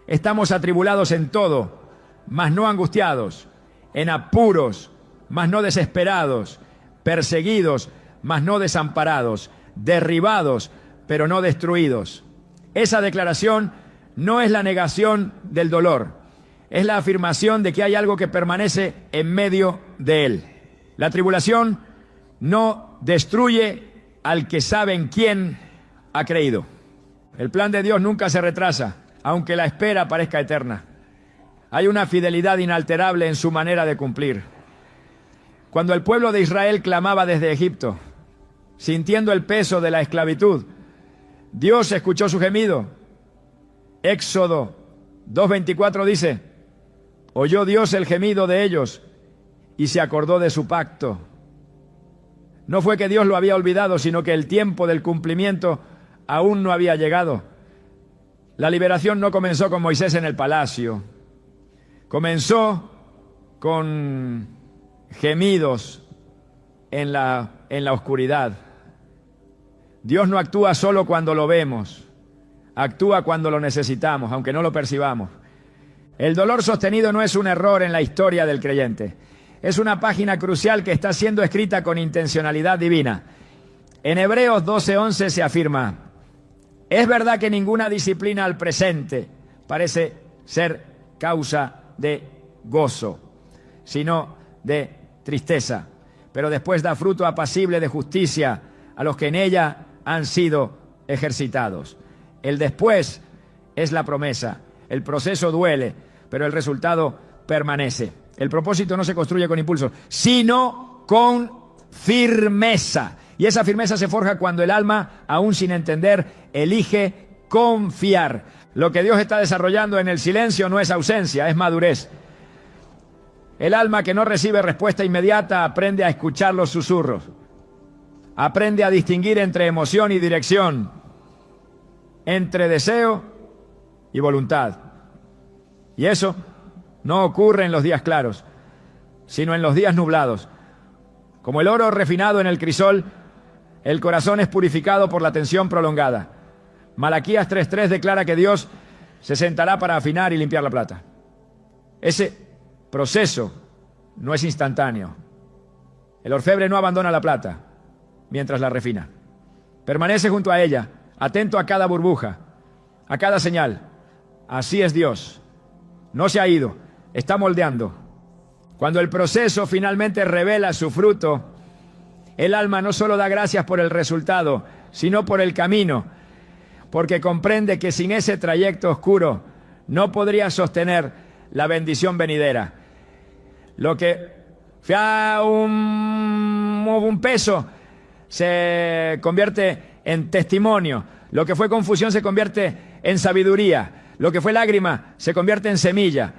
Speaker 1: estamos atribulados en todo, mas no angustiados, en apuros, mas no desesperados, perseguidos, mas no desamparados, derribados, pero no destruidos. Esa declaración no es la negación del dolor, es la afirmación de que hay algo que permanece en medio de él. La tribulación no destruye al que sabe en quién ha creído. El plan de Dios nunca se retrasa, aunque la espera parezca eterna. Hay una fidelidad inalterable en su manera de cumplir. Cuando el pueblo de Israel clamaba desde Egipto, sintiendo el peso de la esclavitud, Dios escuchó su gemido. Éxodo 2:24 dice: oyó Dios el gemido de ellos y se acordó de su pacto. No fue que Dios lo había olvidado, sino que el tiempo del cumplimiento aún no había llegado. La liberación no comenzó con Moisés en el palacio. Comenzó con gemidos en la oscuridad. Dios no actúa solo cuando lo vemos, actúa cuando lo necesitamos, aunque no lo percibamos. El dolor sostenido no es un error en la historia del creyente. Es una página crucial que está siendo escrita con intencionalidad divina. En Hebreos 12:11 se afirma: es verdad que ninguna disciplina al presente parece ser causa de gozo, sino de tristeza, pero después da fruto apacible de justicia a los que en ella han sido ejercitados. El después es la promesa. El proceso duele, pero el resultado permanece. El propósito no se construye con impulso, sino con firmeza. Y esa firmeza se forja cuando el alma, aún sin entender, elige confiar. Lo que Dios está desarrollando en el silencio no es ausencia, es madurez. El alma que no recibe respuesta inmediata aprende a escuchar los susurros. Aprende a distinguir entre emoción y dirección, entre deseo y voluntad. Y eso no ocurre en los días claros, sino en los días nublados. Como el oro refinado en el crisol, el corazón es purificado por la tensión prolongada. Malaquías 3:3 declara que Dios se sentará para afinar y limpiar la plata. Ese proceso no es instantáneo. El orfebre no abandona la plata mientras la refina. Permanece junto a ella, atento a cada burbuja, a cada señal. Así es Dios. No se ha ido, está moldeando. Cuando el proceso finalmente revela su fruto, el alma no solo da gracias por el resultado, sino por el camino, porque comprende que sin ese trayecto oscuro no podría sostener la bendición venidera. Lo que fue un peso se convierte en testimonio. Lo que fue confusión se convierte en sabiduría. Lo que fue lágrima se convierte en semilla.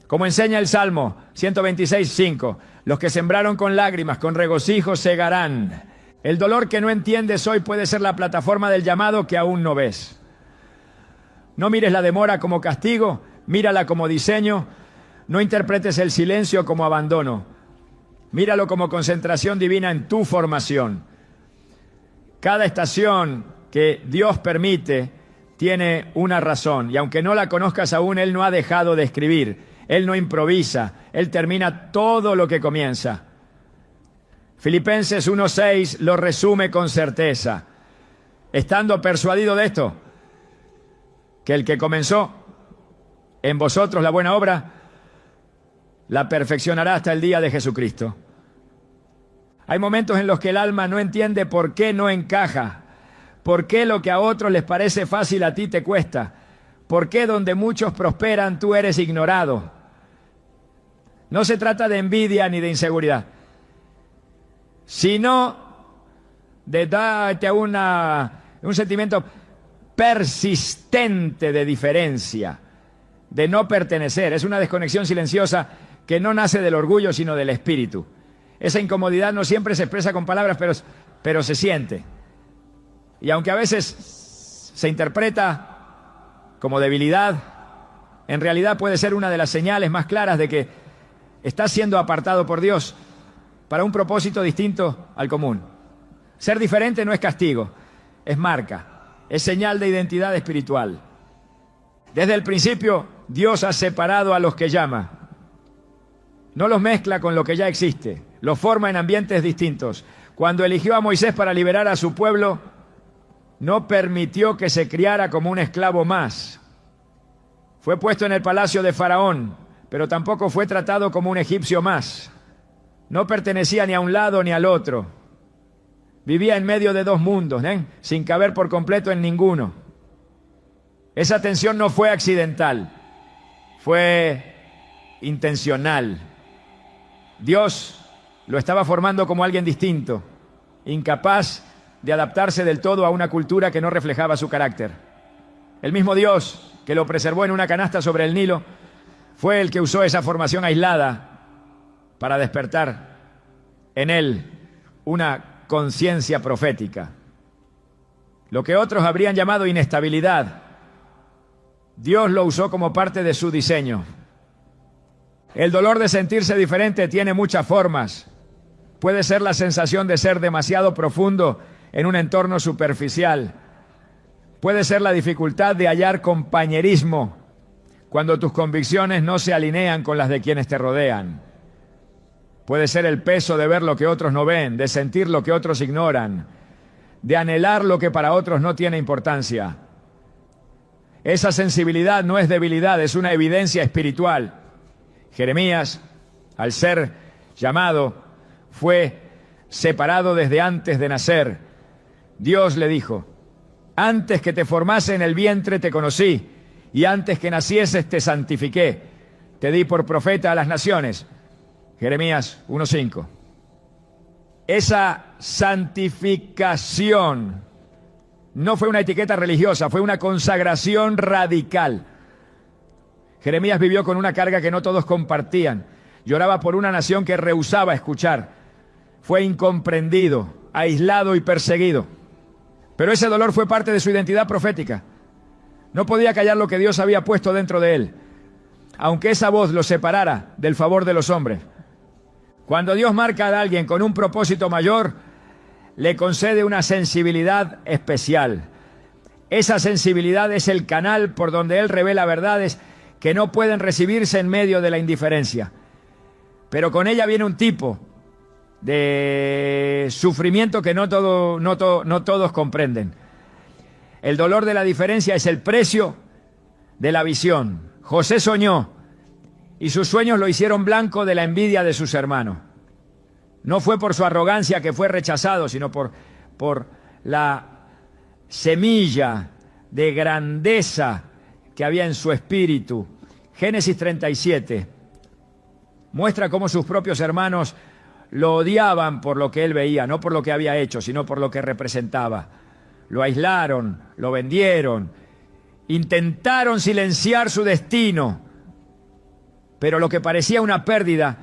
Speaker 1: Como enseña el Salmo 126:5, los que sembraron con lágrimas, con regocijo segarán. El dolor que no entiendes hoy puede ser la plataforma del llamado que aún no ves. No mires la demora como castigo, mírala como diseño. No interpretes el silencio como abandono. Míralo como concentración divina en tu formación. Cada estación que Dios permite tiene una razón, y aunque no la conozcas aún, Él no ha dejado de escribir. Él no improvisa, Él termina todo lo que comienza. Filipenses 1:6 lo resume con certeza. Estando persuadido de esto, que el que comenzó en vosotros la buena obra, la perfeccionará hasta el día de Jesucristo. Hay momentos en los que el alma no entiende por qué no encaja, por qué lo que a otros les parece fácil a ti te cuesta, por qué donde muchos prosperan tú eres ignorado. No se trata de envidia ni de inseguridad, sino de darte un sentimiento persistente de diferencia, de no pertenecer. Es una desconexión silenciosa que no nace del orgullo, sino del espíritu. Esa incomodidad no siempre se expresa con palabras, pero se siente. Y aunque a veces se interpreta como debilidad, en realidad puede ser una de las señales más claras de que estás siendo apartado por Dios para un propósito distinto al común. Ser diferente no es castigo, es marca, es señal de identidad espiritual. Desde el principio, Dios ha separado a los que llama. No los mezcla con lo que ya existe, los forma en ambientes distintos. Cuando eligió a Moisés para liberar a su pueblo, no permitió que se criara como un esclavo más. Fue puesto en el palacio de Faraón, pero tampoco fue tratado como un egipcio más. No pertenecía ni a un lado ni al otro. Vivía en medio de dos mundos, sin caber por completo en ninguno. Esa tensión no fue accidental, fue intencional. Dios lo estaba formando como alguien distinto, incapaz de adaptarse del todo a una cultura que no reflejaba su carácter. El mismo Dios que lo preservó en una canasta sobre el Nilo fue el que usó esa formación aislada para despertar en él una conciencia profética. Lo que otros habrían llamado inestabilidad, Dios lo usó como parte de su diseño. El dolor de sentirse diferente tiene muchas formas. Puede ser la sensación de ser demasiado profundo en un entorno superficial. Puede ser la dificultad de hallar compañerismo cuando tus convicciones no se alinean con las de quienes te rodean. Puede ser el peso de ver lo que otros no ven, de sentir lo que otros ignoran, de anhelar lo que para otros no tiene importancia. Esa sensibilidad no es debilidad, es una evidencia espiritual. Jeremías, al ser llamado, fue separado desde antes de nacer. Dios le dijo: antes que te formase en el vientre te conocí, y antes que nacieses te santifiqué. Te di por profeta a las naciones. Jeremías 1:5. Esa santificación no fue una etiqueta religiosa, fue una consagración radical. Jeremías vivió con una carga que no todos compartían. Lloraba por una nación que rehusaba escuchar. Fue incomprendido, aislado y perseguido. Pero ese dolor fue parte de su identidad profética. No podía callar lo que Dios había puesto dentro de él, aunque esa voz lo separara del favor de los hombres. Cuando Dios marca a alguien con un propósito mayor, le concede una sensibilidad especial. Esa sensibilidad es el canal por donde Él revela verdades que no pueden recibirse en medio de la indiferencia. Pero con ella viene un tipo de sufrimiento que no todos comprenden. El dolor de la diferencia es el precio de la visión. José soñó y sus sueños lo hicieron blanco de la envidia de sus hermanos. No fue por su arrogancia que fue rechazado, sino por la semilla de grandeza que había en su espíritu. Génesis 37 muestra cómo sus propios hermanos lo odiaban por lo que él veía, no por lo que había hecho, sino por lo que representaba. Lo aislaron, lo vendieron, intentaron silenciar su destino, pero lo que parecía una pérdida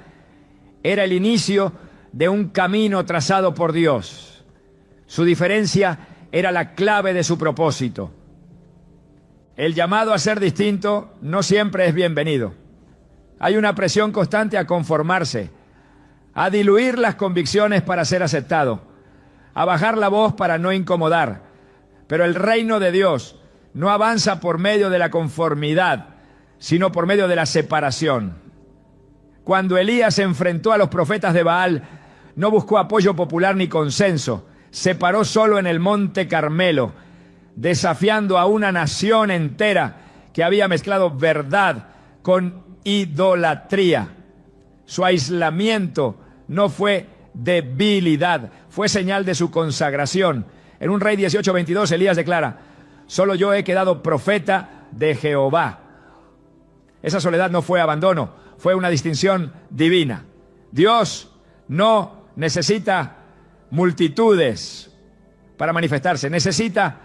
Speaker 1: era el inicio de un camino trazado por Dios. Su diferencia era la clave de su propósito. El llamado a ser distinto no siempre es bienvenido. Hay una presión constante a conformarse, a diluir las convicciones para ser aceptado, a bajar la voz para no incomodar. Pero el reino de Dios no avanza por medio de la conformidad, sino por medio de la separación. Cuando Elías se enfrentó a los profetas de Baal, no buscó apoyo popular ni consenso. Se paró solo en el monte Carmelo, desafiando a una nación entera que había mezclado verdad con idolatría. Su aislamiento no fue debilidad, fue señal de su consagración. En un Rey 18:22, Elías declara: solo yo he quedado profeta de Jehová. Esa soledad no fue abandono, fue una distinción divina. Dios no necesita multitudes para manifestarse, necesita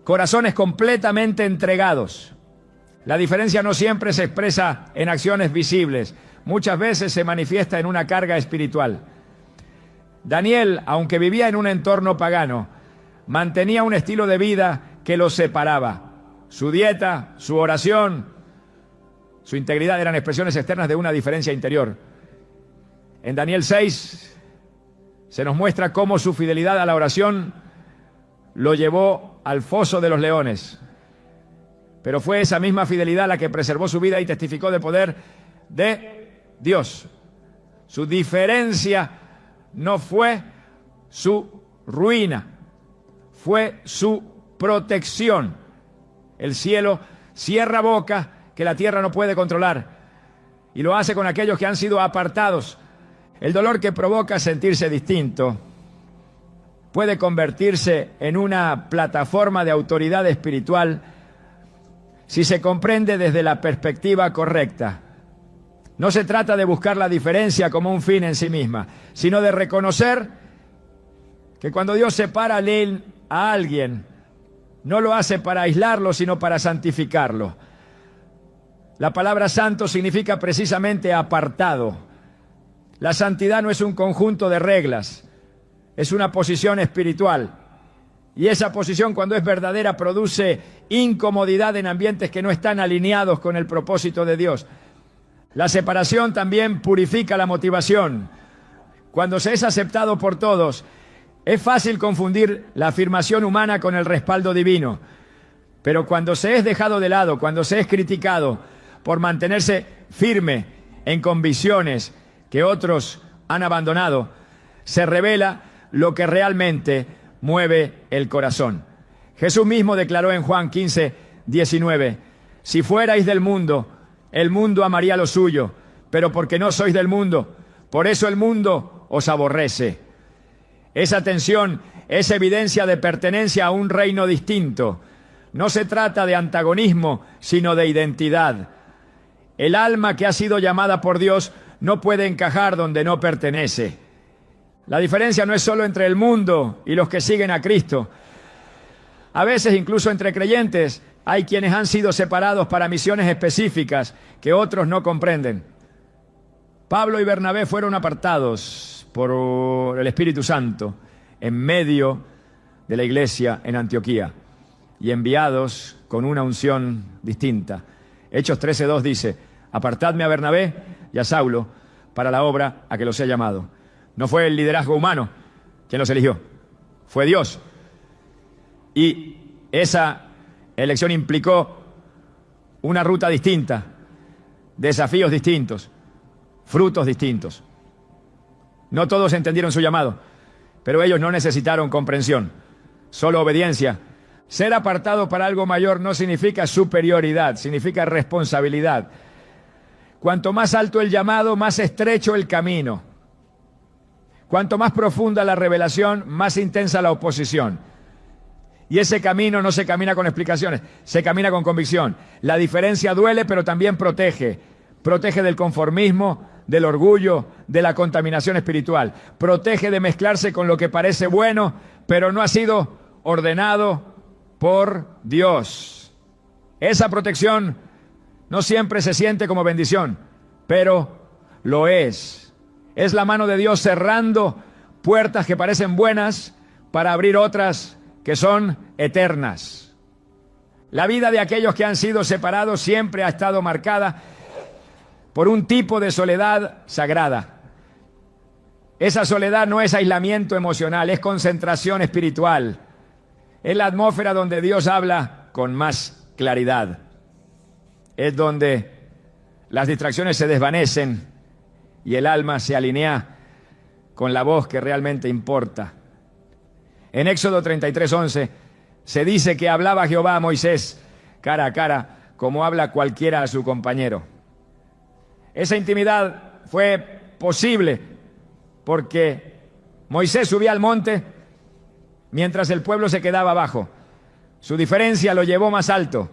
Speaker 1: corazones completamente entregados. La diferencia no siempre se expresa en acciones visibles, muchas veces se manifiesta en una carga espiritual. Daniel, aunque vivía en un entorno pagano, mantenía un estilo de vida que lo separaba. Su dieta, su oración, su integridad eran expresiones externas de una diferencia interior. En Daniel 6 se nos muestra cómo su fidelidad a la oración lo llevó al foso de los leones. Pero fue esa misma fidelidad la que preservó su vida y testificó del poder de Dios. Su diferencia no fue su ruina, fue su protección. El cielo cierra boca que la tierra no puede controlar, y lo hace con aquellos que han sido apartados. El dolor que provoca sentirse distinto puede convertirse en una plataforma de autoridad espiritual si se comprende desde la perspectiva correcta. No se trata de buscar la diferencia como un fin en sí misma, sino de reconocer que cuando Dios separa a alguien, no lo hace para aislarlo, sino para santificarlo. La palabra santo significa precisamente apartado. La santidad no es un conjunto de reglas, es una posición espiritual. Y esa posición, cuando es verdadera, produce incomodidad en ambientes que no están alineados con el propósito de Dios. La separación también purifica la motivación. Cuando se es aceptado por todos, es fácil confundir la afirmación humana con el respaldo divino. Pero cuando se es dejado de lado, cuando se es criticado por mantenerse firme en convicciones que otros han abandonado, se revela lo que realmente mueve el corazón. Jesús mismo declaró en Juan 15:19: si fuerais del mundo, el mundo amaría lo suyo, pero porque no sois del mundo, por eso el mundo os aborrece. Esa tensión es evidencia de pertenencia a un reino distinto. No se trata de antagonismo, sino de identidad. El alma que ha sido llamada por Dios no puede encajar donde no pertenece. La diferencia no es solo entre el mundo y los que siguen a Cristo. A veces, incluso entre creyentes, hay quienes han sido separados para misiones específicas que otros no comprenden. Pablo y Bernabé fueron apartados por el Espíritu Santo en medio de la iglesia en Antioquía y enviados con una unción distinta. Hechos 13:2 dice: apartadme a Bernabé y a Saulo para la obra a que los he llamado. No fue el liderazgo humano quien los eligió, fue Dios. Y esa elección implicó una ruta distinta, desafíos distintos, frutos distintos. No todos entendieron su llamado, pero ellos no necesitaron comprensión, solo obediencia. Ser apartado para algo mayor no significa superioridad, significa responsabilidad. Cuanto más alto el llamado, más estrecho el camino. Cuanto más profunda la revelación, más intensa la oposición. Y ese camino no se camina con explicaciones, se camina con convicción. La diferencia duele, pero también protege. Protege del conformismo, del orgullo, de la contaminación espiritual. Protege de mezclarse con lo que parece bueno, pero no ha sido ordenado por Dios. Esa protección no siempre se siente como bendición, pero lo es. Es la mano de Dios cerrando puertas que parecen buenas para abrir otras que son eternas. La vida de aquellos que han sido separados siempre ha estado marcada por un tipo de soledad sagrada. Esa soledad no es aislamiento emocional, es concentración espiritual. Es la atmósfera donde Dios habla con más claridad. Es donde las distracciones se desvanecen y el alma se alinea con la voz que realmente importa. En Éxodo 33:11 se dice que hablaba Jehová a Moisés cara a cara, como habla cualquiera a su compañero. Esa intimidad fue posible porque Moisés subía al monte mientras el pueblo se quedaba abajo. Su diferencia lo llevó más alto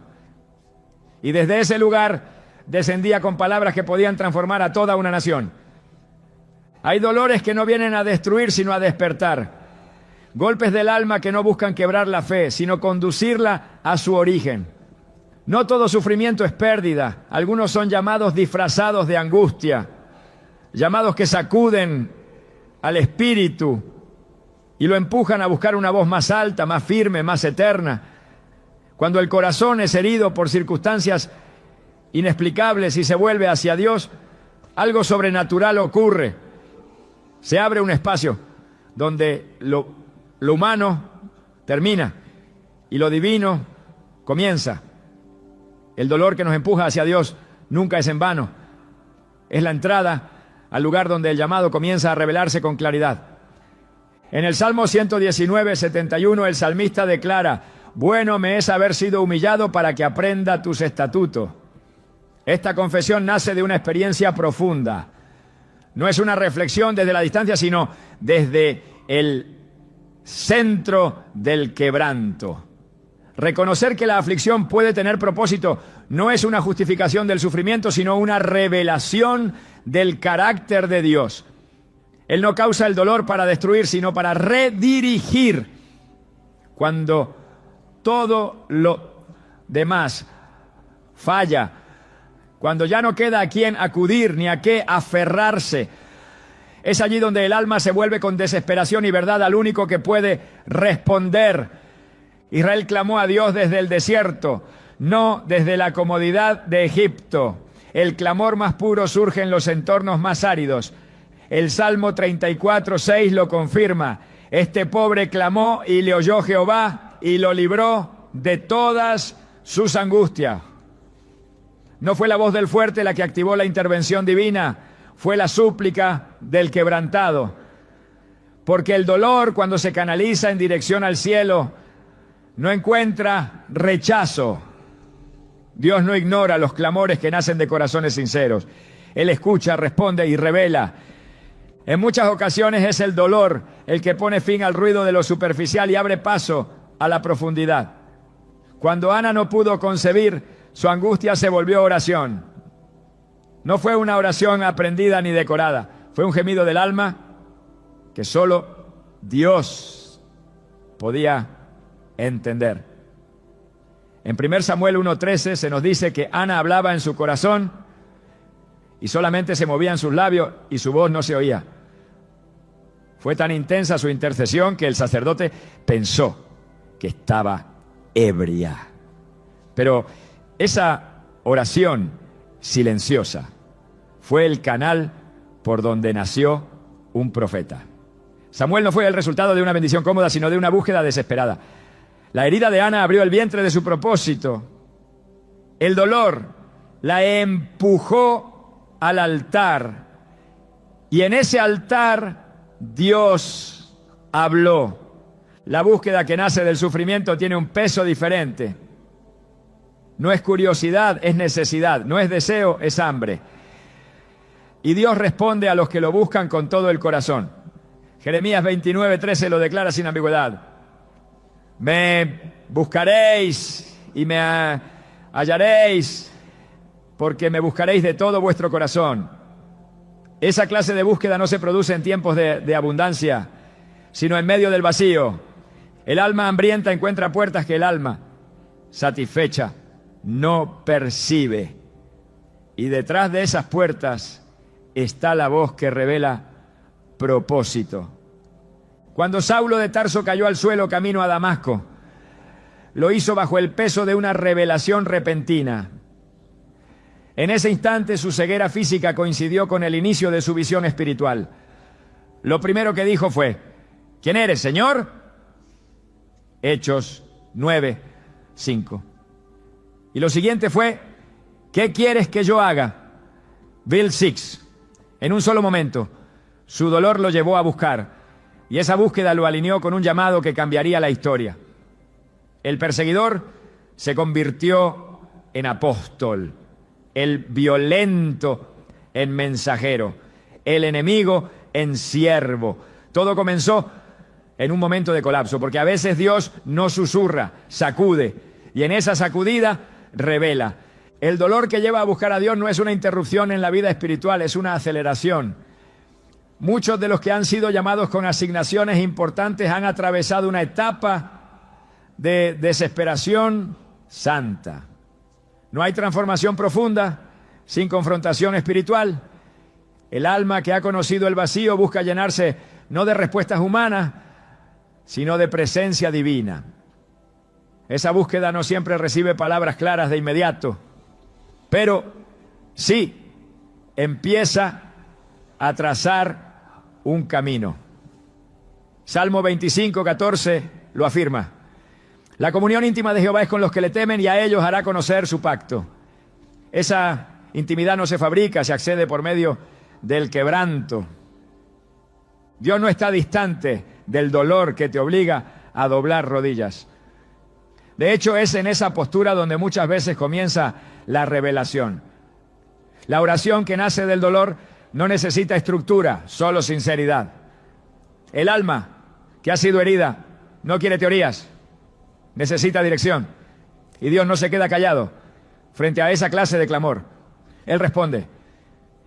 Speaker 1: y desde ese lugar descendía con palabras que podían transformar a toda una nación. Hay dolores que no vienen a destruir, sino a despertar. Golpes del alma que no buscan quebrar la fe, sino conducirla a su origen. No todo sufrimiento es pérdida. Algunos son llamados disfrazados de angustia, llamados que sacuden al espíritu y lo empujan a buscar una voz más alta, más firme, más eterna. Cuando el corazón es herido por circunstancias inexplicables y se vuelve hacia Dios, algo sobrenatural ocurre. Se abre un espacio donde lo humano termina y lo divino comienza. El dolor que nos empuja hacia Dios nunca es en vano. Es la entrada al lugar donde el llamado comienza a revelarse con claridad. En el Salmo 119:71 el salmista declara: bueno me es haber sido humillado para que aprenda tus estatutos. Esta confesión nace de una experiencia profunda. No es una reflexión desde la distancia, sino desde el centro del quebranto. Reconocer que la aflicción puede tener propósito no es una justificación del sufrimiento, sino una revelación del carácter de Dios. Él no causa el dolor para destruir, sino para redirigir. Cuando todo lo demás falla, cuando ya no queda a quién acudir ni a qué aferrarse, es allí donde el alma se vuelve con desesperación y verdad al único que puede responder. Israel clamó a Dios desde el desierto, no desde la comodidad de Egipto. El clamor más puro surge en los entornos más áridos. El Salmo 34:6 lo confirma. Este pobre clamó y le oyó Jehová y lo libró de todas sus angustias. No fue la voz del fuerte la que activó la intervención divina, fue la súplica del quebrantado. Porque el dolor, cuando se canaliza en dirección al cielo, no encuentra rechazo. Dios no ignora los clamores que nacen de corazones sinceros. Él escucha, responde y revela. En muchas ocasiones es el dolor el que pone fin al ruido de lo superficial y abre paso a la profundidad. Cuando Ana no pudo concebir, su angustia se volvió oración. No fue una oración aprendida ni decorada, fue un gemido del alma que solo Dios podía entender. En 1 Samuel 1:13 se nos dice que Ana hablaba en su corazón y solamente se movían sus labios y su voz no se oía. Fue tan intensa su intercesión que el sacerdote pensó que estaba ebria. Pero esa oración silenciosa fue el canal por donde nació un profeta. Samuel no fue el resultado de una bendición cómoda, sino de una búsqueda desesperada. La herida de Ana abrió el vientre de su propósito. El dolor la empujó al altar. Y en ese altar Dios habló. La búsqueda que nace del sufrimiento tiene un peso diferente. No es curiosidad, es necesidad. No es deseo, es hambre. Y Dios responde a los que lo buscan con todo el corazón. Jeremías 29:13 lo declara sin ambigüedad. Me buscaréis y me hallaréis, porque me buscaréis de todo vuestro corazón. Esa clase de búsqueda no se produce en tiempos de abundancia, sino en medio del vacío. El alma hambrienta encuentra puertas que el alma satisfecha no percibe. Y detrás de esas puertas está la voz que revela propósito. Cuando Saulo de Tarso cayó al suelo camino a Damasco, lo hizo bajo el peso de una revelación repentina. En ese instante su ceguera física coincidió con el inicio de su visión espiritual. Lo primero que dijo fue: ¿quién eres, Señor? Hechos 9:5. Y lo siguiente fue: ¿qué quieres que yo haga? Bill 6. En un solo momento, su dolor lo llevó a buscar, y esa búsqueda lo alineó con un llamado que cambiaría la historia. El perseguidor se convirtió en apóstol, el violento en mensajero, el enemigo en siervo. Todo comenzó en un momento de colapso, porque a veces Dios no susurra, sacude, y en esa sacudida revela. El dolor que lleva a buscar a Dios no es una interrupción en la vida espiritual, es una aceleración. Muchos de los que han sido llamados con asignaciones importantes han atravesado una etapa de desesperación santa. No hay transformación profunda sin confrontación espiritual. El alma que ha conocido el vacío busca llenarse no de respuestas humanas, sino de presencia divina. Esa búsqueda no siempre recibe palabras claras de inmediato, pero sí empieza a trazar un camino. Salmo 25:14 lo afirma: la comunión íntima de Jehová es con los que le temen, y a ellos hará conocer su pacto. Esa intimidad no se fabrica, se accede por medio del quebranto. Dios no está distante del dolor que te obliga a doblar rodillas. De hecho, es en esa postura donde muchas veces comienza la revelación. La oración que nace del dolor no necesita estructura, solo sinceridad. El alma que ha sido herida no quiere teorías, necesita dirección. Y Dios no se queda callado frente a esa clase de clamor. Él responde,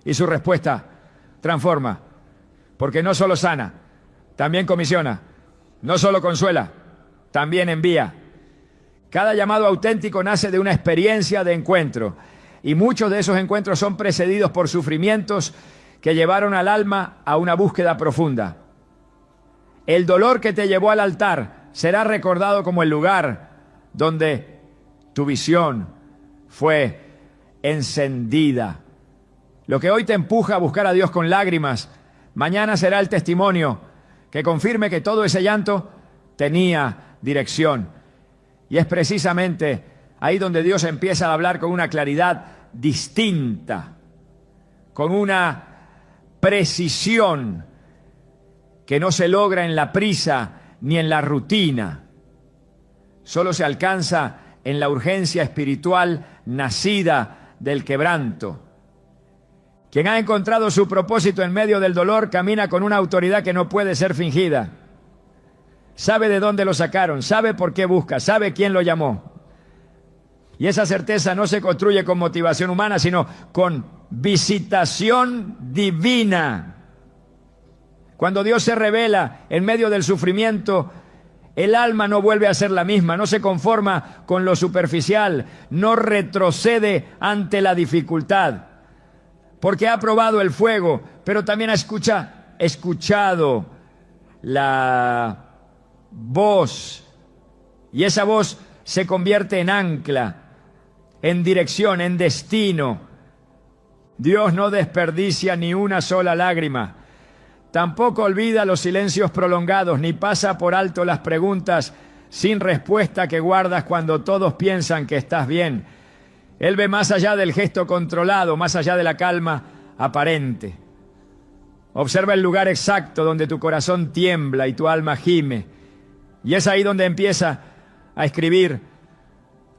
Speaker 1: y su respuesta transforma, porque no solo sana, también comisiona, no solo consuela, también envía. Cada llamado auténtico nace de una experiencia de encuentro, y muchos de esos encuentros son precedidos por sufrimientos que llevaron al alma a una búsqueda profunda. El dolor que te llevó al altar será recordado como el lugar donde tu visión fue encendida. Lo que hoy te empuja a buscar a Dios con lágrimas, mañana será el testimonio que confirme que todo ese llanto tenía dirección. Y es precisamente ahí donde Dios empieza a hablar con una claridad distinta, con una precisión que no se logra en la prisa ni en la rutina. Solo se alcanza en la urgencia espiritual nacida del quebranto. Quien ha encontrado su propósito en medio del dolor camina con una autoridad que no puede ser fingida. Sabe de dónde lo sacaron, sabe por qué busca, sabe quién lo llamó. Y esa certeza no se construye con motivación humana, sino con visitación divina. Cuando Dios se revela en medio del sufrimiento, el alma no vuelve a ser la misma, no se conforma con lo superficial, no retrocede ante la dificultad, porque ha probado el fuego, pero también ha escuchado la voz, y esa voz se convierte en ancla, en dirección, en destino. Dios no desperdicia ni una sola lágrima, tampoco olvida los silencios prolongados, ni pasa por alto las preguntas sin respuesta que guardas cuando todos piensan que estás bien. Él ve más allá del gesto controlado, más allá de la calma aparente. Observa el lugar exacto donde tu corazón tiembla y tu alma gime. Y es ahí donde empieza a escribir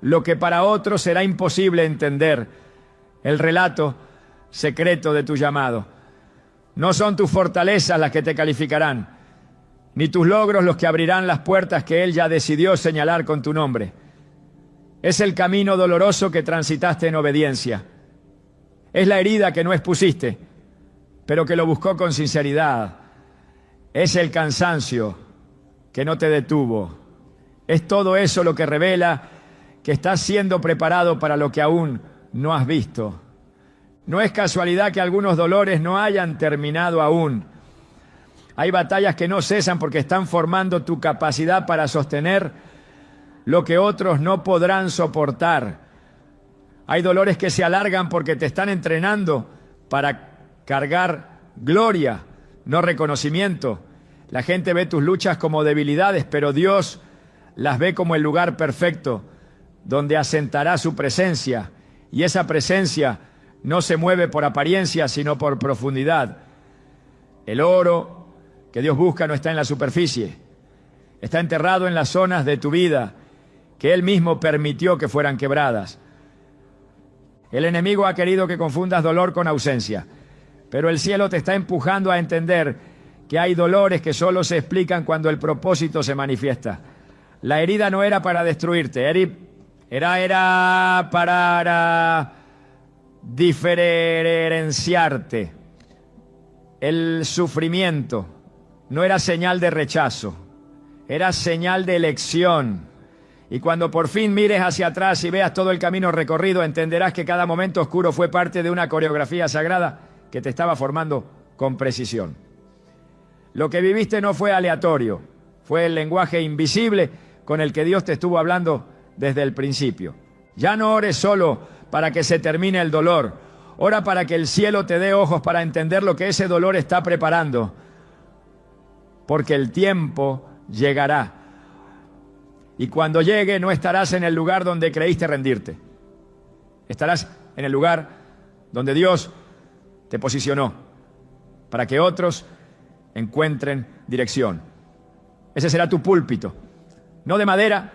Speaker 1: lo que para otros será imposible entender, el relato secreto de tu llamado. No son tus fortalezas las que te calificarán, ni tus logros los que abrirán las puertas que Él ya decidió señalar con tu nombre. Es el camino doloroso que transitaste en obediencia. Es la herida que no expusiste, pero que lo buscó con sinceridad. Es el cansancio que no te detuvo. Es todo eso lo que revela que estás siendo preparado para lo que aún no has visto. No es casualidad que algunos dolores no hayan terminado aún. Hay batallas que no cesan porque están formando tu capacidad para sostener lo que otros no podrán soportar. Hay dolores que se alargan porque te están entrenando para cargar gloria, no reconocimiento. La gente ve tus luchas como debilidades, pero Dios las ve como el lugar perfecto donde asentará su presencia. Y esa presencia no se mueve por apariencia, sino por profundidad. El oro que Dios busca no está en la superficie, está enterrado en las zonas de tu vida que Él mismo permitió que fueran quebradas. El enemigo ha querido que confundas dolor con ausencia, pero el cielo te está empujando a entender que hay dolores que solo se explican cuando el propósito se manifiesta. La herida no era para destruirte, era para diferenciarte. El sufrimiento no era señal de rechazo, era señal de elección. Y cuando por fin mires hacia atrás y veas todo el camino recorrido, entenderás que cada momento oscuro fue parte de una coreografía sagrada que te estaba formando con precisión. Lo que viviste no fue aleatorio, fue el lenguaje invisible con el que Dios te estuvo hablando desde el principio. Ya no ores solo para que se termine el dolor, ora para que el cielo te dé ojos para entender lo que ese dolor está preparando, porque el tiempo llegará. Y cuando llegue no estarás en el lugar donde creíste rendirte. Estarás en el lugar donde Dios te posicionó para que otros encuentren dirección. Ese será tu púlpito, no de madera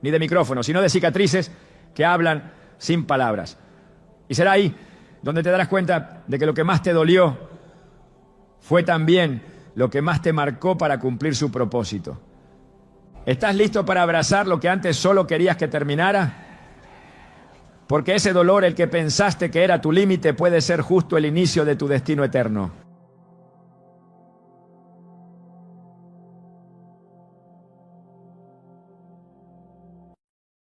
Speaker 1: ni de micrófono, sino de cicatrices que hablan sin palabras. Y será ahí donde te darás cuenta de que lo que más te dolió fue también lo que más te marcó para cumplir su propósito. ¿Estás listo para abrazar lo que antes solo querías que terminara? Porque ese dolor, el que pensaste que era tu límite, puede ser justo el inicio de tu destino eterno.